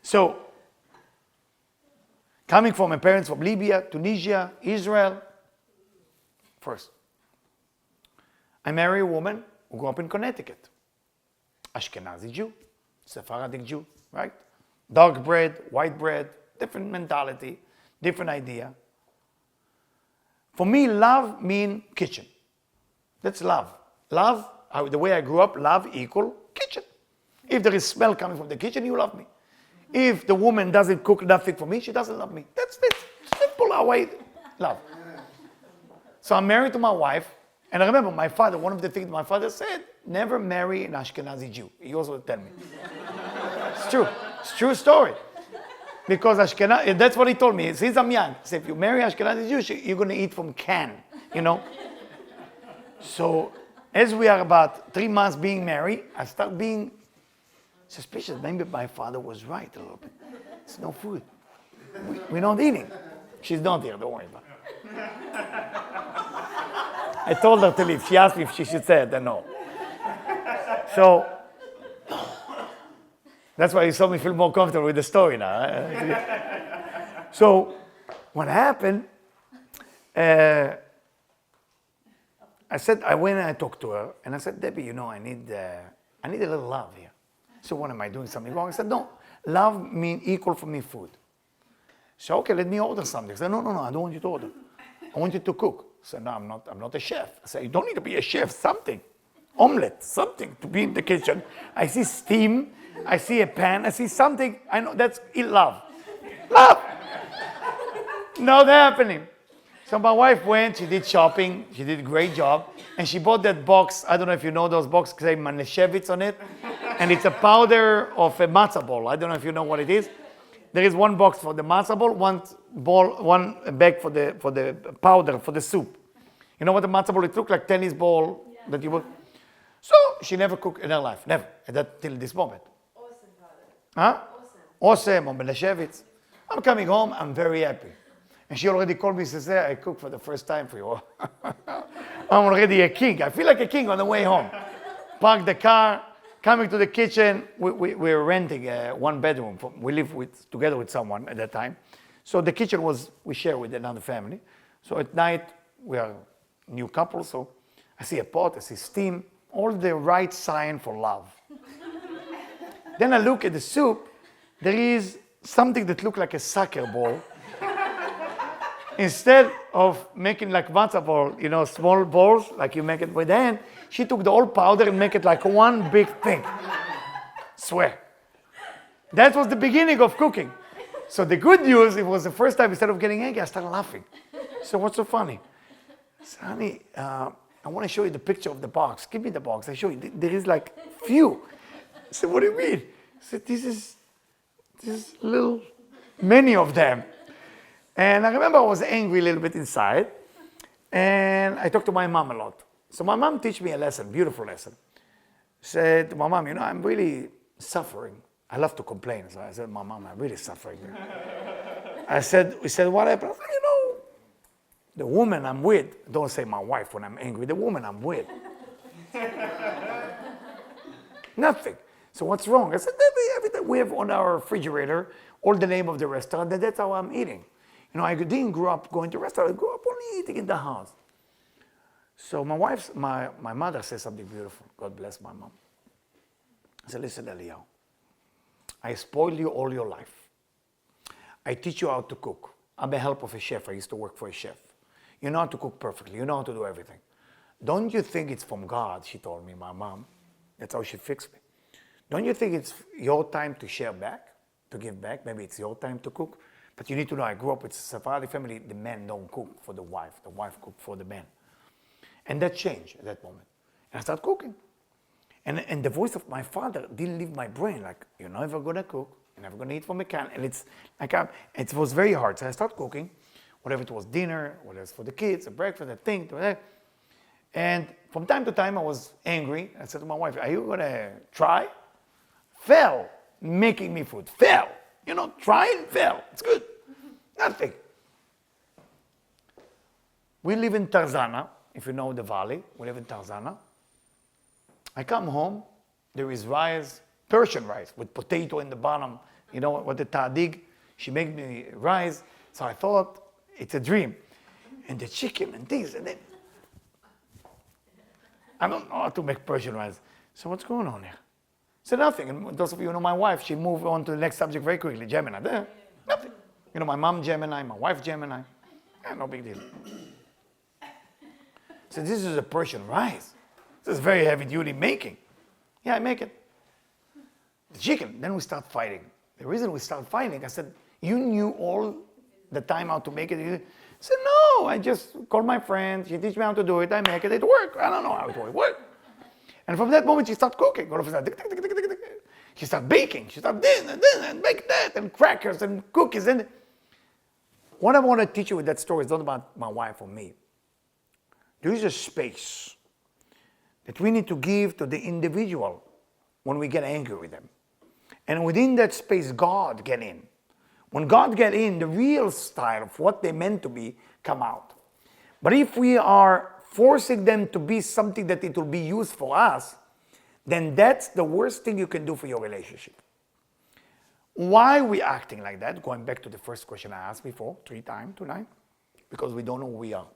So, coming from my parents from Libya, Tunisia, Israel, first. I marry a woman who grew up in Connecticut. Ashkenazi Jew, Sephardic Jew, right? Dark bread, white bread, different mentality, different idea. For me, love means kitchen. That's love. Love, the way I grew up, love equal kitchen. If there is smell coming from the kitchen, you love me. If the woman doesn't cook nothing for me, she doesn't love me. That's simple how I love. So I'm married to my wife, and I remember my father, one of the things my father said, never marry an Ashkenazi Jew. He also would tell me. It's true. It's a true story. Because Ashkenazi, that's what he told me. Since I'm young, he said, if you marry Ashkenazi Jew, you're going to eat from can, you know. So as we are about 3 months being married, I start being suspicious. Maybe my father was right a little bit. It's no food. We're not eating. She's not here, don't worry about it. I told her to leave. She asked me if she should say it, then no. So, that's why you saw me feel more comfortable with the story now. So, what happened, I went and I talked to her, and I said, Debbie, you know, I need a little love here. So what am I doing something wrong? I said, no, love means equal for me food. So, okay, let me order something. I said, no, I don't want you to order. I want you to cook. I said, no, I'm not a chef. I said, you don't need to be a chef, something. Omelette, something to be in the kitchen. I see steam, I see a pan, I see something. I know that's love. Love! Not happening. So my wife went, she did shopping, she did a great job, and she bought that box, I don't know if you know those boxes, say Maneshevitz on it, and it's a powder of a matzah ball. I don't know if you know what it is. There is one box for the matzah ball, one bag for the powder, for the soup. You know what the matzah ball, it looked like tennis ball that you would... So she never cooked in her life, never, till this moment. Awesome, brother. Huh? Awesome, on Maneshevitz. I'm coming home, I'm very happy. And she already called me, she said, I cooked for the first time for you. I'm already a king. I feel like a king on the way home. Park the car, coming to the kitchen. We're renting one bedroom. We live together with someone at that time. So the kitchen we share with another family. So at night, we are a new couple. So I see a pot, I see steam, all the right sign for love. Then I look at the soup. There is something that looked like a soccer ball. Instead of making like matzah ball, you know, small balls, like you make it with hand, she took the whole powder and make it like one big thing. Swear. That was the beginning of cooking. So the good news, it was the first time, instead of getting angry, I started laughing. So what's so funny? I said, honey, I want to show you the picture of the box. Give me the box. I show you. There is like few. I said, what do you mean? I said, this is little, many of them. And I remember I was angry a little bit inside, and I talked to my mom a lot. So my mom taught me a lesson, beautiful lesson. Said to my mom, you know, I'm really suffering. I love to complain. So I said, my mom, I'm really suffering. We said, what happened? I said, you know, the woman I'm with, don't say my wife when I'm angry, the woman I'm with. Nothing. So what's wrong? I said, every time we have on our refrigerator all the name of the restaurant, and that's how I'm eating. You know, I didn't grow up going to restaurants. I grew up only eating in the house. So my mother said something beautiful. God bless my mom. I said, listen, Eliyahu, I spoiled you all your life. I teach you how to cook. I'm a help of a chef. I used to work for a chef. You know how to cook perfectly. You know how to do everything. Don't you think it's from God, she told me, my mom. That's how she fixed me. Don't you think it's your time to share back, to give back? Maybe it's your time to cook. But you need to know, I grew up with a Sephardi family. The men don't cook for the wife. The wife cooks for the men. And that changed at that moment. And I started cooking. And the voice of my father didn't leave my brain. Like, you're never going to cook. You're never going to eat from a can. And it's like, it was very hard. So I started cooking. Whatever it was, dinner, whatever it was for the kids, a breakfast, a thing. And from time to time I was angry. I said to my wife, are you gonna try? Fail making me food. Fail. You know, try and fail. It's good. Nothing. We live in Tarzana, if you know the valley. We live in Tarzana. I come home, there is rice, Persian rice, with potato in the bottom. You know what the tadig? She made me rice. So I thought, it's a dream. And the chicken and this and then. I don't know how to make Persian rice. So what's going on here? So nothing. And those of you who know my wife, she moved on to the next subject very quickly. Gemini. There, nothing. You know, my mom Gemini, my wife Gemini. No big deal. So this is a Persian rice. This is very heavy duty making. Yeah, I make it. The chicken. Then we start fighting. The reason we start fighting, I said, you knew all the time how to make it. I said, no, I just call my friend. She teach me how to do it. I make it. It works. I don't know how it works. And from that moment, she started cooking. All of a sudden, she started baking. She started this and bake that and crackers and cookies. And what I want to teach you with that story is not about my wife or me. There is a space that we need to give to the individual when we get angry with them. And within that space, God get in. When God get in, the real style of what they meant to be come out. But if we are forcing them to be something that it will be used for us, then that's the worst thing you can do for your relationship. Why are we acting like that? Going back to the first question I asked before, 3 times tonight, because we don't know who we are.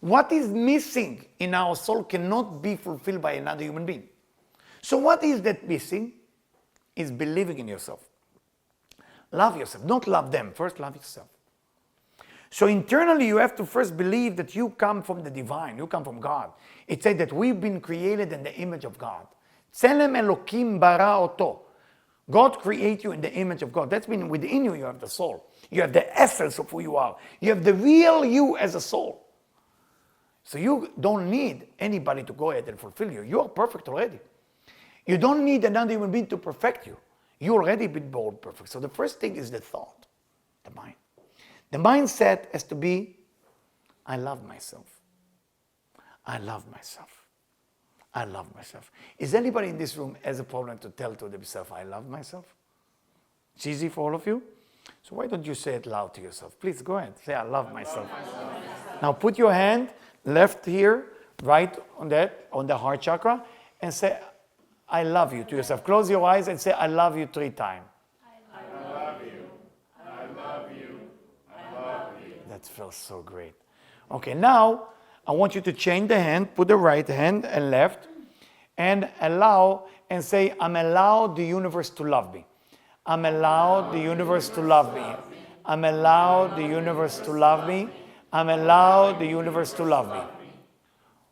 What is missing in our soul cannot be fulfilled by another human being. So what is that missing? Is believing in yourself. Love yourself. Don't love them. First, love yourself. So internally, you have to first believe that you come from the divine. You come from God. It says that we've been created in the image of God. Tselem Elokim bara oto. God created you in the image of God. That's meaning within you, you have the soul. You have the essence of who you are. You have the real you as a soul. So you don't need anybody to go ahead and fulfill you. You are perfect already. You don't need another human being to perfect you. You already been born perfect. So the first thing is the thought, the mind. The mindset has to be, I love myself. I love myself. I love myself. Is anybody in this room has a problem to tell to themselves, I love myself? It's easy for all of you. So why don't you say it loud to yourself? Please go ahead. Say, I love myself. Now put your hand left here, right on that, on the heart chakra, and say, I love you to yourself. Close your eyes and say, I love you 3 times. I love you. I love you. I love you. That feels so great. Okay, now I want you to change the hand, put the right hand and left, and allow and say, I'm allowed the universe to love me. I'm allowed the universe to love me. I'm allowed the universe to love me. I'm allowed the universe to love me.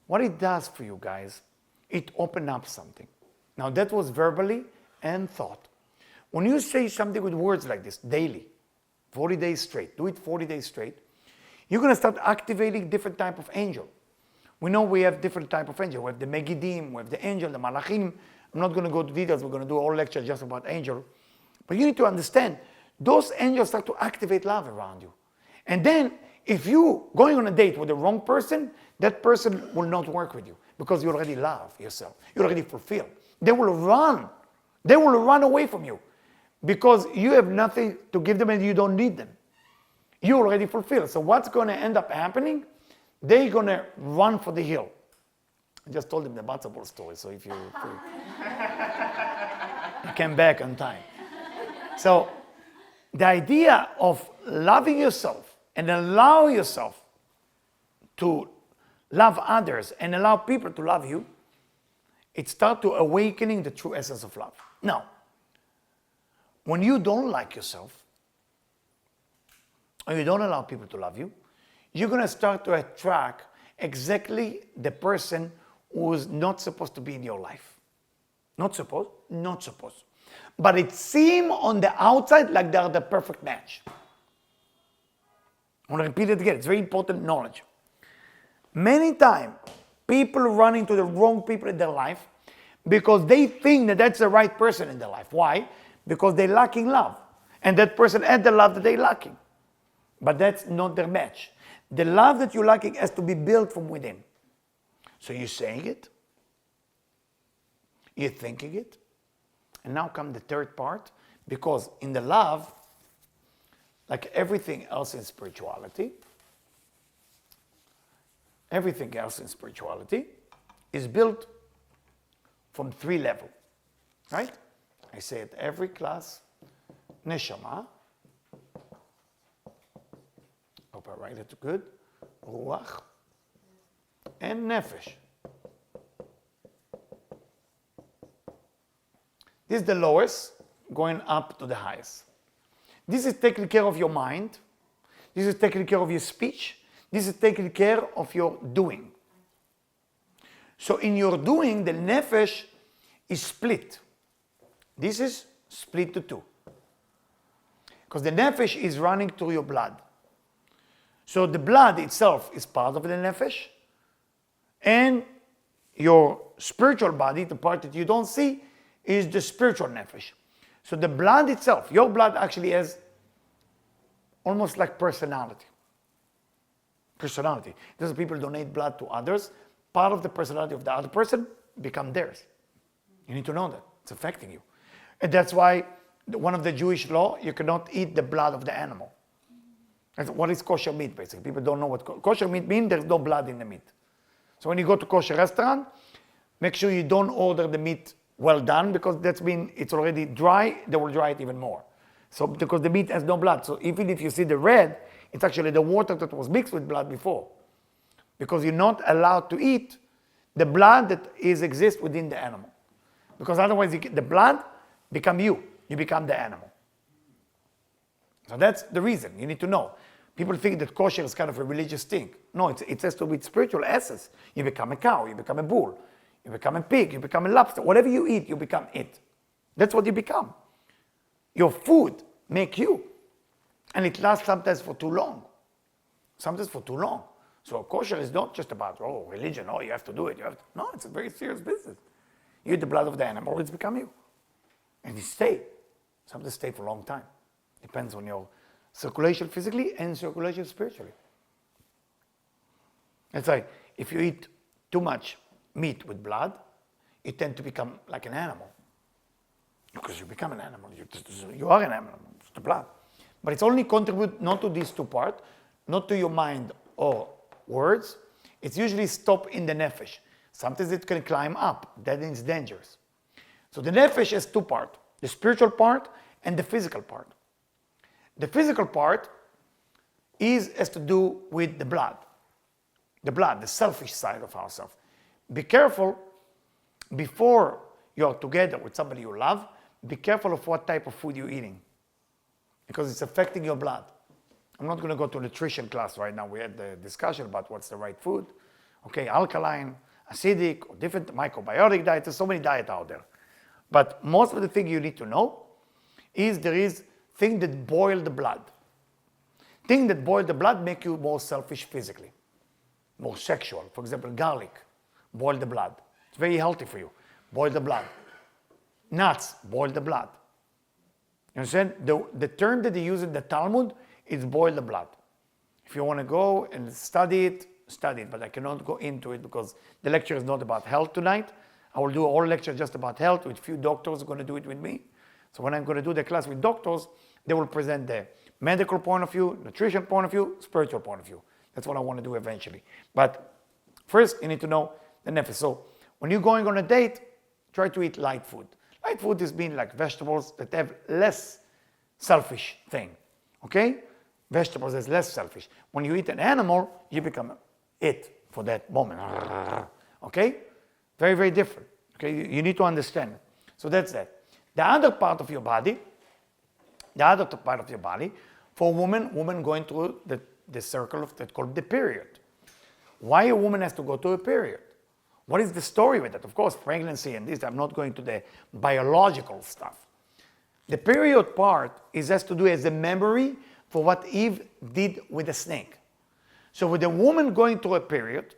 What it does for you guys, it opens up something. Now that was verbally and thought. When you say something with words like this daily, 40 days straight, do it 40 days straight, you're going to start activating different type of angel. We know we have different type of angel. We have the Megidim, we have the angel, the Malachim. I'm not going to go to details. We're going to do a whole lecture just about angel. But you need to understand, those angels start to activate love around you. And then if you going on a date with the wrong person, that person will not work with you because you already love yourself. You already fulfill. They will run. They will run away from you because you have nothing to give them and you don't need them. You already fulfill. So what's going to end up happening? They're going to run for the hill. I just told them the matzo ball story, so if you came back on time. So the idea of loving yourself and allow yourself to love others and allow people to love you, it starts to awakening the true essence of love. Now, when you don't like yourself, or you don't allow people to love you, you're going to start to attract exactly the person who's not supposed to be in your life. Not supposed? Not supposed. But it seems on the outside like they're the perfect match. I want to repeat it again. It's very important knowledge. Many times, people run into the wrong people in their life because they think that that's the right person in their life. Why? Because they're lacking love. And that person had the love that they're lacking. But that's not their match. The love that you're lacking has to be built from within. So you're saying it, you're thinking it, and now come the third part, because in the love, like everything else in spirituality, everything else in spirituality is built from 3 levels, right? I say it every class, neshama, hope I write it good, ruach, and nefesh. This is the lowest, going up to the highest. This is taking care of your mind. This is taking care of your speech. This is taking care of your doing. So in your doing, the nefesh is split. This is split to 2. Because the nefesh is running through your blood. So the blood itself is part of the nefesh. And your spiritual body, the part that you don't see, is the spiritual nefesh. So the blood itself, your blood actually has almost like personality. Personality. Those people donate blood to others. Part of the personality of the other person become theirs. You need to know that. It's affecting you. And that's why one of the Jewish law, you cannot eat the blood of the animal. That's what is kosher meat, basically. People don't know what kosher meat means. There's no blood in the meat. So when you go to kosher restaurant, make sure you don't order the meat well done, because that's been, it's already dry, they will dry it even more. So because the meat has no blood. So even if you see the red, it's actually the water that was mixed with blood before. Because you're not allowed to eat the blood that exists within the animal. Because otherwise the blood become you. You become the animal. So that's the reason. You need to know. People think that kosher is kind of a religious thing. No, it has to do with spiritual essence. You become a cow, you become a bull, you become a pig, you become a lobster. Whatever you eat, you become it. That's what you become. Your food make you. And it lasts sometimes for too long. Sometimes for too long. So kosher is not just about, religion, you have to do it. No, it's a very serious business. You eat the blood of the animal, it's become you. And you stay. Sometimes stay for a long time. Depends on your circulation physically and circulation spiritually. It's like if you eat too much meat with blood, you tend to become like an animal. Because you become an animal. You are an animal. It's the blood. But it's only contribute not to these 2 parts, not to your mind or words. It's usually stop in the nefesh. Sometimes it can climb up. That is dangerous. So the nefesh has 2 parts. The spiritual part and the physical part. The physical part has to do with the blood. The blood, the selfish side of ourselves. Be careful before you're together with somebody you love, be careful of what type of food you're eating. Because it's affecting your blood. I'm not going to go to nutrition class right now. We had the discussion about what's the right food. Okay, alkaline, acidic, or different microbiotic diet. There's so many diets out there. But most of the thing you need to know is there is things that boil the blood. Things that boil the blood make you more selfish physically, more sexual. For example, garlic, boil the blood. It's very healthy for you. Boil the blood. Nuts, boil the blood. You understand? The term that they use in the Talmud is boil the blood. If you want to go and study it, but I cannot go into it because the lecture is not about health tonight. I will do a whole lecture just about health with a few doctors who are going to do it with me. So when I'm going to do the class with doctors, they will present the medical point of view, nutrition point of view, spiritual point of view. That's what I want to do eventually. But first, you need to know the nefesh. So when you're going on a date, try to eat light food. Light food is being like vegetables that have less selfish thing. Okay? Vegetables is less selfish. When you eat an animal, you become it for that moment. Okay? Very, very different. Okay? You need to understand. So that's that. The other part of your body, for women going through the circle of that called the period. Why a woman has to go to a period? What is the story with that? Of course, pregnancy and this, I'm not going to the biological stuff. The period part has to do as a memory for what Eve did with the snake. So with the woman going through a period,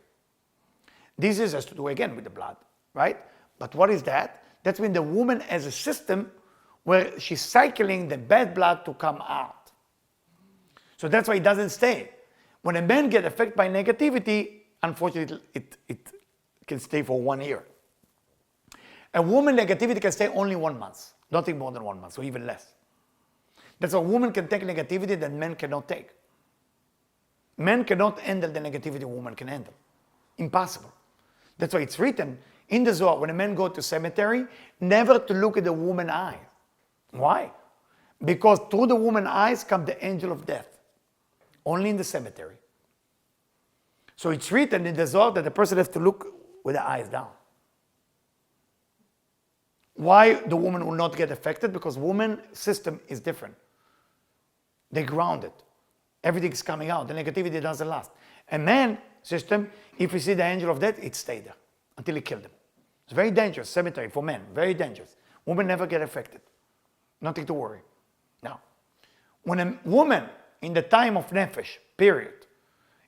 this has to do again with the blood, right? But what is that? That's when the woman has a system where she's cycling the bad blood to come out. So that's why it doesn't stay. When a man gets affected by negativity, unfortunately, it can stay for 1 year. A woman negativity can stay only 1 month, nothing more than 1 month, or even less. That's why a woman can take negativity that men cannot take. Men cannot handle the negativity a woman can handle. Impossible. That's why it's written in the Zohar, when a man go to cemetery, never to look at the woman's eye. Why? Because through the woman's eyes comes the angel of death. Only in the cemetery. So it's written in the Zohar that the person has to look with the eyes down. Why the woman will not get affected? Because woman's system is different. They ground it. Everything is coming out. The negativity doesn't last. A man's system, if you see the angel of death, it stays there until he killed him. It's very dangerous, cemetery for men, very dangerous. Women never get affected. Nothing to worry. Now, when a woman in the time of nefesh, period,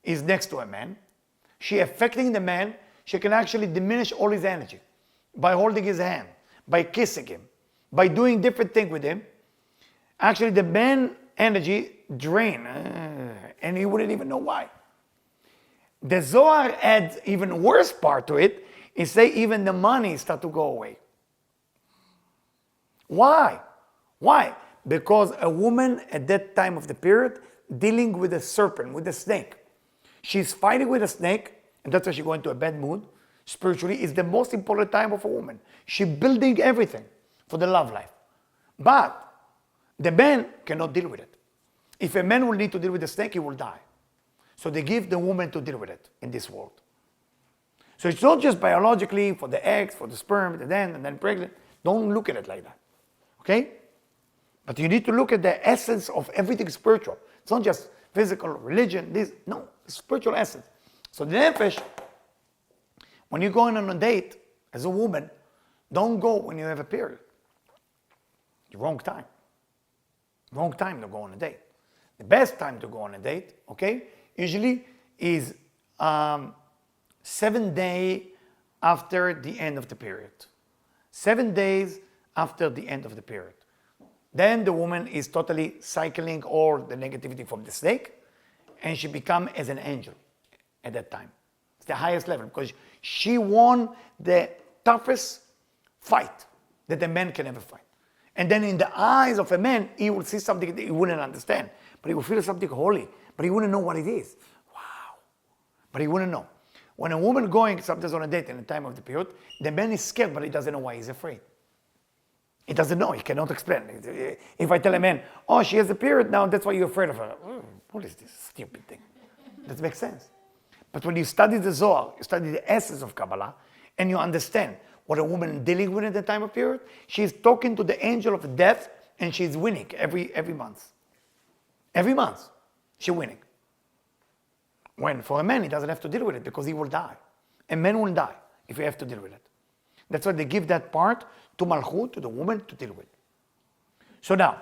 is next to a man, she affecting the man, she can actually diminish all his energy by holding his hand, by kissing him, by doing different things with him. Actually, the man energy drain, and he wouldn't even know why. The Zohar adds even worse part to it, is say even the money start to go away. Why? Why? Because a woman at that time of the period dealing with a serpent, with a snake. She's fighting with a snake, and that's why she go into a bad mood. Spiritually, is the most important time of a woman. She's building everything for the love life. But the man cannot deal with it. If a man will need to deal with the snake, he will die. So they give the woman to deal with it in this world. So it's not just biologically for the eggs, for the sperm, and then pregnant. Don't look at it like that. Okay? But you need to look at the essence of everything spiritual. It's not just physical, religion, this. No, spiritual essence. So the nefesh, when you're going on a date as a woman, don't go when you have a period. The wrong time. Wrong time to go on a date. The best time to go on a date, okay, usually is 7 days after the end of the period. 7 days after the end of the period. Then the woman is totally cycling all the negativity from the snake, and she becomes as an angel at that time. It's the highest level because she won the toughest fight that a man can ever fight. And then in the eyes of a man, he will see something that he wouldn't understand, but he will feel something holy, but he wouldn't know what it is. Wow. But he wouldn't know. When a woman going sometimes on a date in the time of the period, the man is scared, but he doesn't know why he's afraid. He doesn't know, he cannot explain. If I tell a man, oh, she has a period now, that's why you're afraid of her. What is this stupid thing? That makes sense. But when you study the Zohar, you study the essence of Kabbalah, and you understand what a woman is dealing with at the time of period, she's talking to the angel of death, and she's winning every month. Every month, she's winning. When for a man, he doesn't have to deal with it because he will die. A man will die if he has to deal with it. That's why they give that part to Malchut, to the woman, to deal with. So now,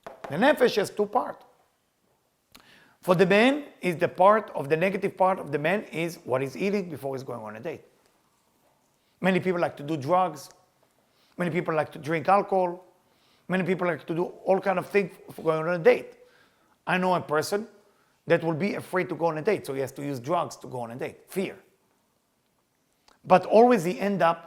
the nefesh has 2 parts. For the man, is the part of the negative part of the man is what he's eating before he's going on a date. Many people like to do drugs. Many people like to drink alcohol. Many people like to do all kind of things for going on a date. I know a person that will be afraid to go on a date, so he has to use drugs to go on a date. Fear. But always he end up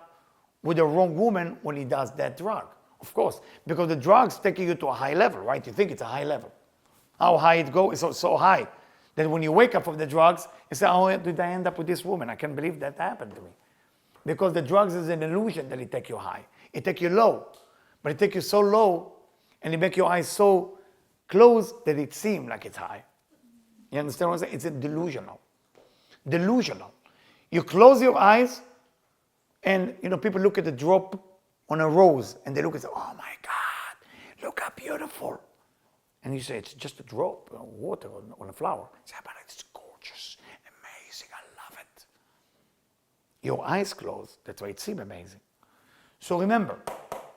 with the wrong woman when he does that drug. Of course, because the drug's taking you to a high level, right? You think it's a high level. How high it goes is so high that when you wake up from the drugs, you say, oh, did I end up with this woman? I can't believe that happened to me. Because the drugs is an illusion that it take you high. It take you low. But it take you so low and it make your eyes so closed that it seems like it's high. You understand what I'm saying? It's a delusional. Delusional. You close your eyes and people look at the drop on a rose and they look and say, oh my God, look how beautiful. And you say, it's just a drop of water on a flower. You say, but it's gorgeous, amazing, I love it. Your eyes closed, that's why it seems amazing. So remember,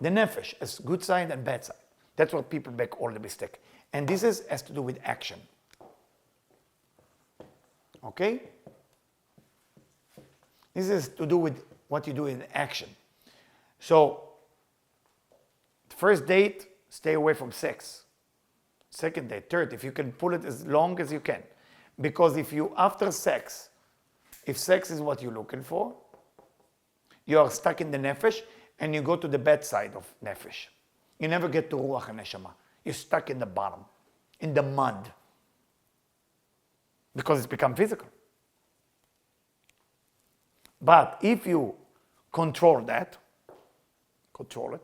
the nefesh has good side and bad side. That's what people make all the mistake. And this has to do with action. Okay? This is to do with what you do in action. So, first date, stay away from sex. Second date, third, if you can pull it as long as you can. Because if you, after sex, if sex is what you're looking for, you are stuck in the nefesh and you go to the bad side of nefesh. You never get to ruach and neshama. You're stuck in the bottom, in the mud, because it's become physical. But if you control that, control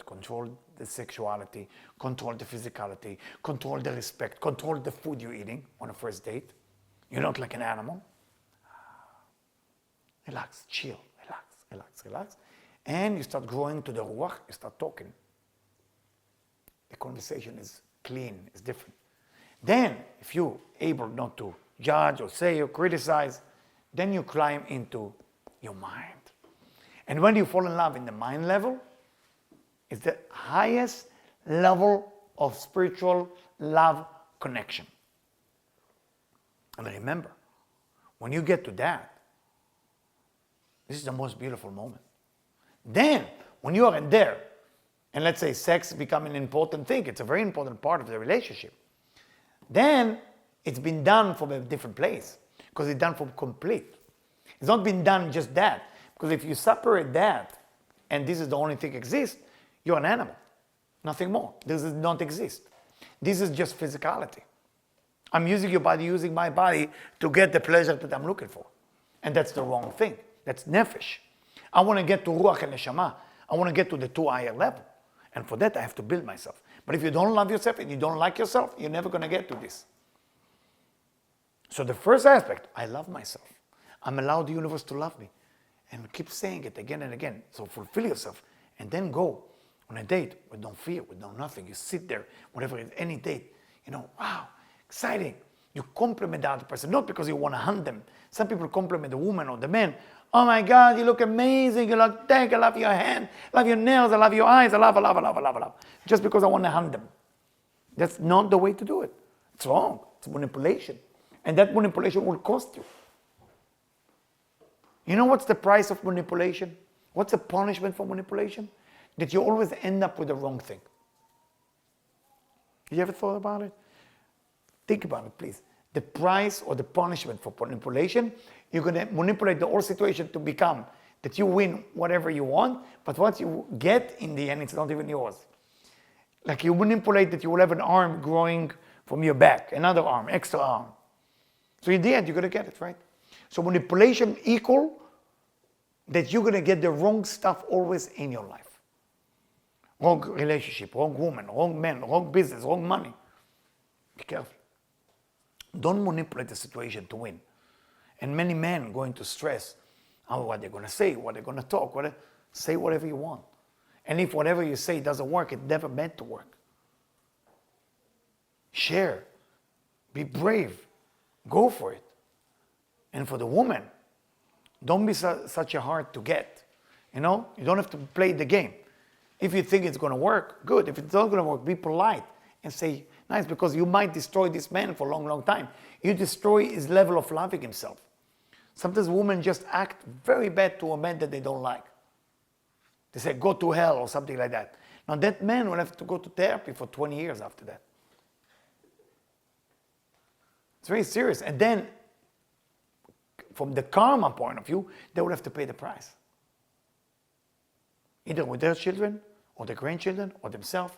the sexuality, control the physicality, control the respect, control the food you're eating on a first date. You're not like an animal. Relax, chill, relax. And you start growing to the ruach, you start talking. The conversation is clean, it's different. Then, if you're able not to judge or say or criticize, then you climb into your mind. And when you fall in love in the mind level, it's the highest level of spiritual love connection. And remember, when you get to that, this is the most beautiful moment. Then, when you are in there, and let's say sex become an important thing, it's a very important part of the relationship, then it's been done from a different place, because it's done from complete. It's not been done just that, because if you separate that, and this is the only thing that exists, you're an animal, nothing more. This does not exist. This is just physicality. I'm using your body, using my body to get the pleasure that I'm looking for. And that's the wrong thing. That's nefesh. I want to get to ruach and neshama. I want to get to the 2 higher level. And for that, I have to build myself. But if you don't love yourself and you don't like yourself, you're never going to get to this. So the first aspect, I love myself. I'm allowed the universe to love me. And keep saying it again and again. So fulfill yourself. And then go on a date with no fear, with no nothing. You sit there, whatever it is, any date. Wow, exciting. You compliment the other person, not because you want to hunt them. Some people compliment the woman or the man. Oh my God, you look amazing. You look dank. I love your hand. I love your nails. I love your eyes. I love. Just because I want to hunt them. That's not the way to do it. It's wrong. It's manipulation. And that manipulation will cost you. You know what's the price of manipulation? What's the punishment for manipulation? That you always end up with the wrong thing. You ever thought about it? Think about it, please. The price or the punishment for manipulation, you're going to manipulate the whole situation to become that you win whatever you want, but what you get in the end, it's not even yours. Like you manipulate that you will have an arm growing from your back, another arm, extra arm. So in the end, you're going to get it, right? So manipulation equal that you're going to get the wrong stuff always in your life. Wrong relationship, wrong woman, wrong man, wrong business, wrong money. Be careful. Don't manipulate the situation to win. And many men go into stress. What they're going to say, what they're going to talk. Say whatever you want. And if whatever you say doesn't work, it never meant to work. Share. Be brave. Go for it. And for the woman, don't be such a hard to get. You don't have to play the game. If you think it's going to work, good. If it's not going to work, be polite and say, nice, because you might destroy this man for a long, long time. You destroy his level of loving himself. Sometimes women just act very bad to a man that they don't like. They say, go to hell or something like that. Now that man will have to go to therapy for 20 years after that. It's very serious. And then, from the karma point of view, they will have to pay the price. Either with their children, or their grandchildren, or themselves.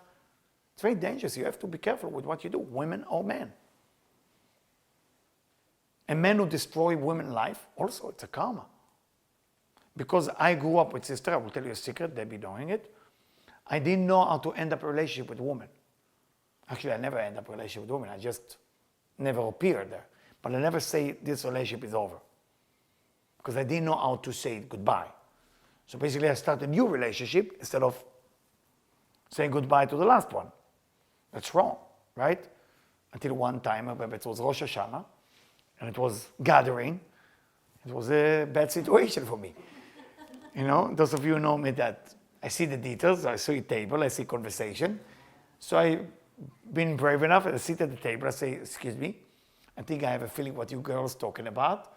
It's very dangerous. You have to be careful with what you do, women or men. A man who destroys women's life, also, it's a karma. Because I grew up with sister, I will tell you a secret, Debbie knowing it. I didn't know how to end up a relationship with a woman. Actually, I never end up a relationship with a woman. I just never appeared there. But I never say this relationship is over. Because I didn't know how to say goodbye. So basically, I started a new relationship instead of saying goodbye to the last one. That's wrong, right? Until one time, it was Rosh Hashanah, and it was gathering. It was a bad situation for me. Those of you know me that I see the details, I see a table, I see conversation. So I've been brave enough, I sit at the table, I say, excuse me, I think I have a feeling what you girls talking about.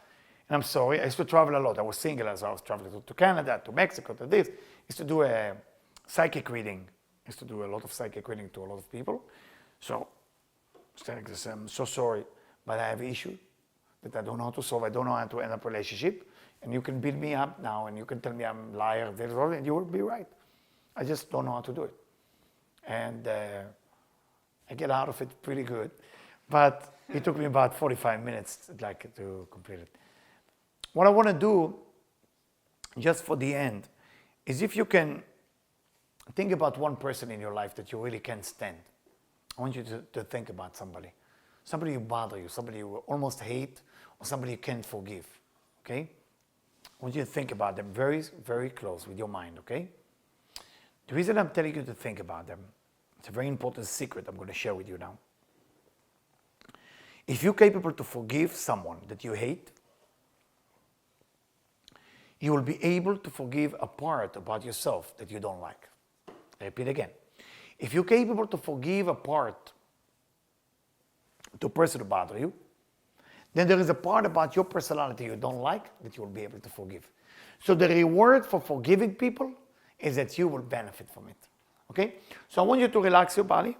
And I'm sorry, I used to travel a lot. I was single, so I was traveling to Canada, to Mexico, to this. I used to do a psychic reading. I used to do a lot of psychic reading to a lot of people. So, I'm so sorry, but I have an issue that I don't know how to solve. I don't know how to end up a relationship. And you can beat me up now, and you can tell me I'm a liar, and you will be right. I just don't know how to do it. And I get out of it pretty good. But it took me about 45 minutes to complete it. What I want to do, just for the end, is if you can think about one person in your life that you really can't stand. I want you to think about somebody. Somebody who bother you, somebody you almost hate, or somebody you can't forgive. Okay? I want you to think about them very, very close with your mind, okay? The reason I'm telling you to think about them, it's a very important secret I'm going to share with you now. If you're capable to forgive someone that you hate, you will be able to forgive a part about yourself that you don't like. I repeat again. If you're capable to forgive a part to a person who bothers you, then there is a part about your personality you don't like that you will be able to forgive. So the reward for forgiving people is that you will benefit from it. Okay? So I want you to relax your body.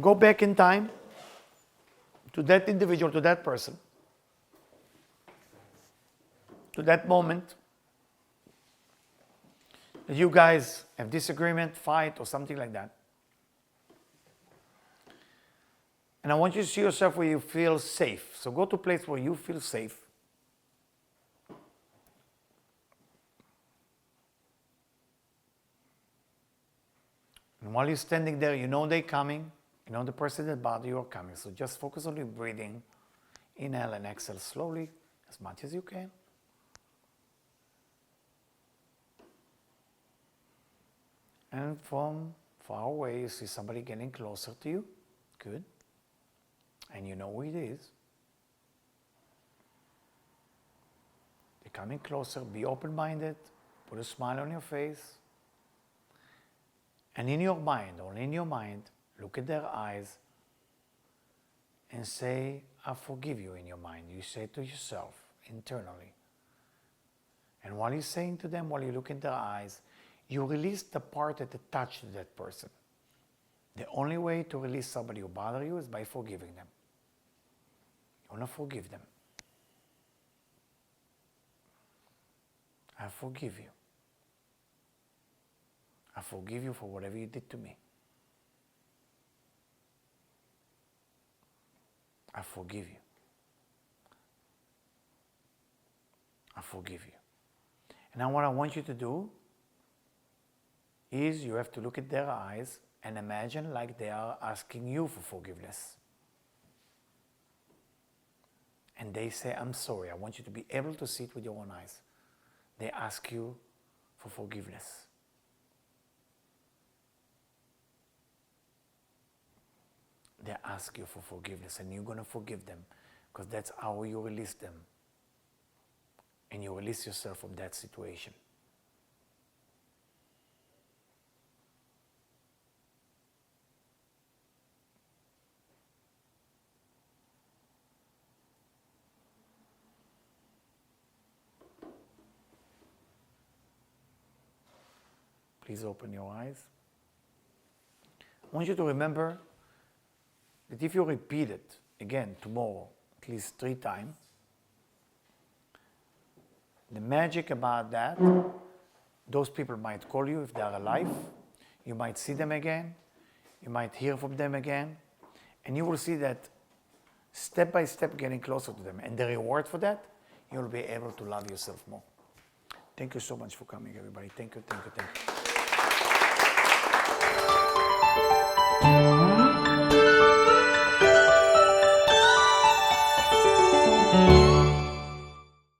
Go back in time to that individual, to that person, to that moment that you guys have disagreement, fight, or something like that. And I want you to see yourself where you feel safe. So go to a place where you feel safe. And while you're standing there, you know they're coming. You know the person that bothers you are coming. So just focus on your breathing. Inhale and exhale slowly, as much as you can. And from far away, you see somebody getting closer to you. Good. And you know who it is. They're coming closer. Be open-minded. Put a smile on your face. And in your mind, only in your mind, look at their eyes and say, I forgive you in your mind. You say it to yourself internally. And while you're saying to them, while you look in their eyes, you release the part that attached to that person. The only way to release somebody who bothers you is by forgiving them. You want to forgive them. I forgive you. I forgive you for whatever you did to me. I forgive you. I forgive you. And now what I want you to do is you have to look at their eyes and imagine like they are asking you for forgiveness. And they say, I'm sorry. I want you to be able to see it with your own eyes. They ask you for forgiveness. They ask you for forgiveness, and you're going to forgive them because that's how you release them. And you release yourself from that situation. Please open your eyes. I want you to remember that if you repeat it again tomorrow, at least 3 times, the magic about that, those people might call you if they are alive. You might see them again. You might hear from them again. And you will see that step by step getting closer to them. And the reward for that, you'll be able to love yourself more. Thank you so much for coming, everybody. Thank you, thank you, thank you. Thank you.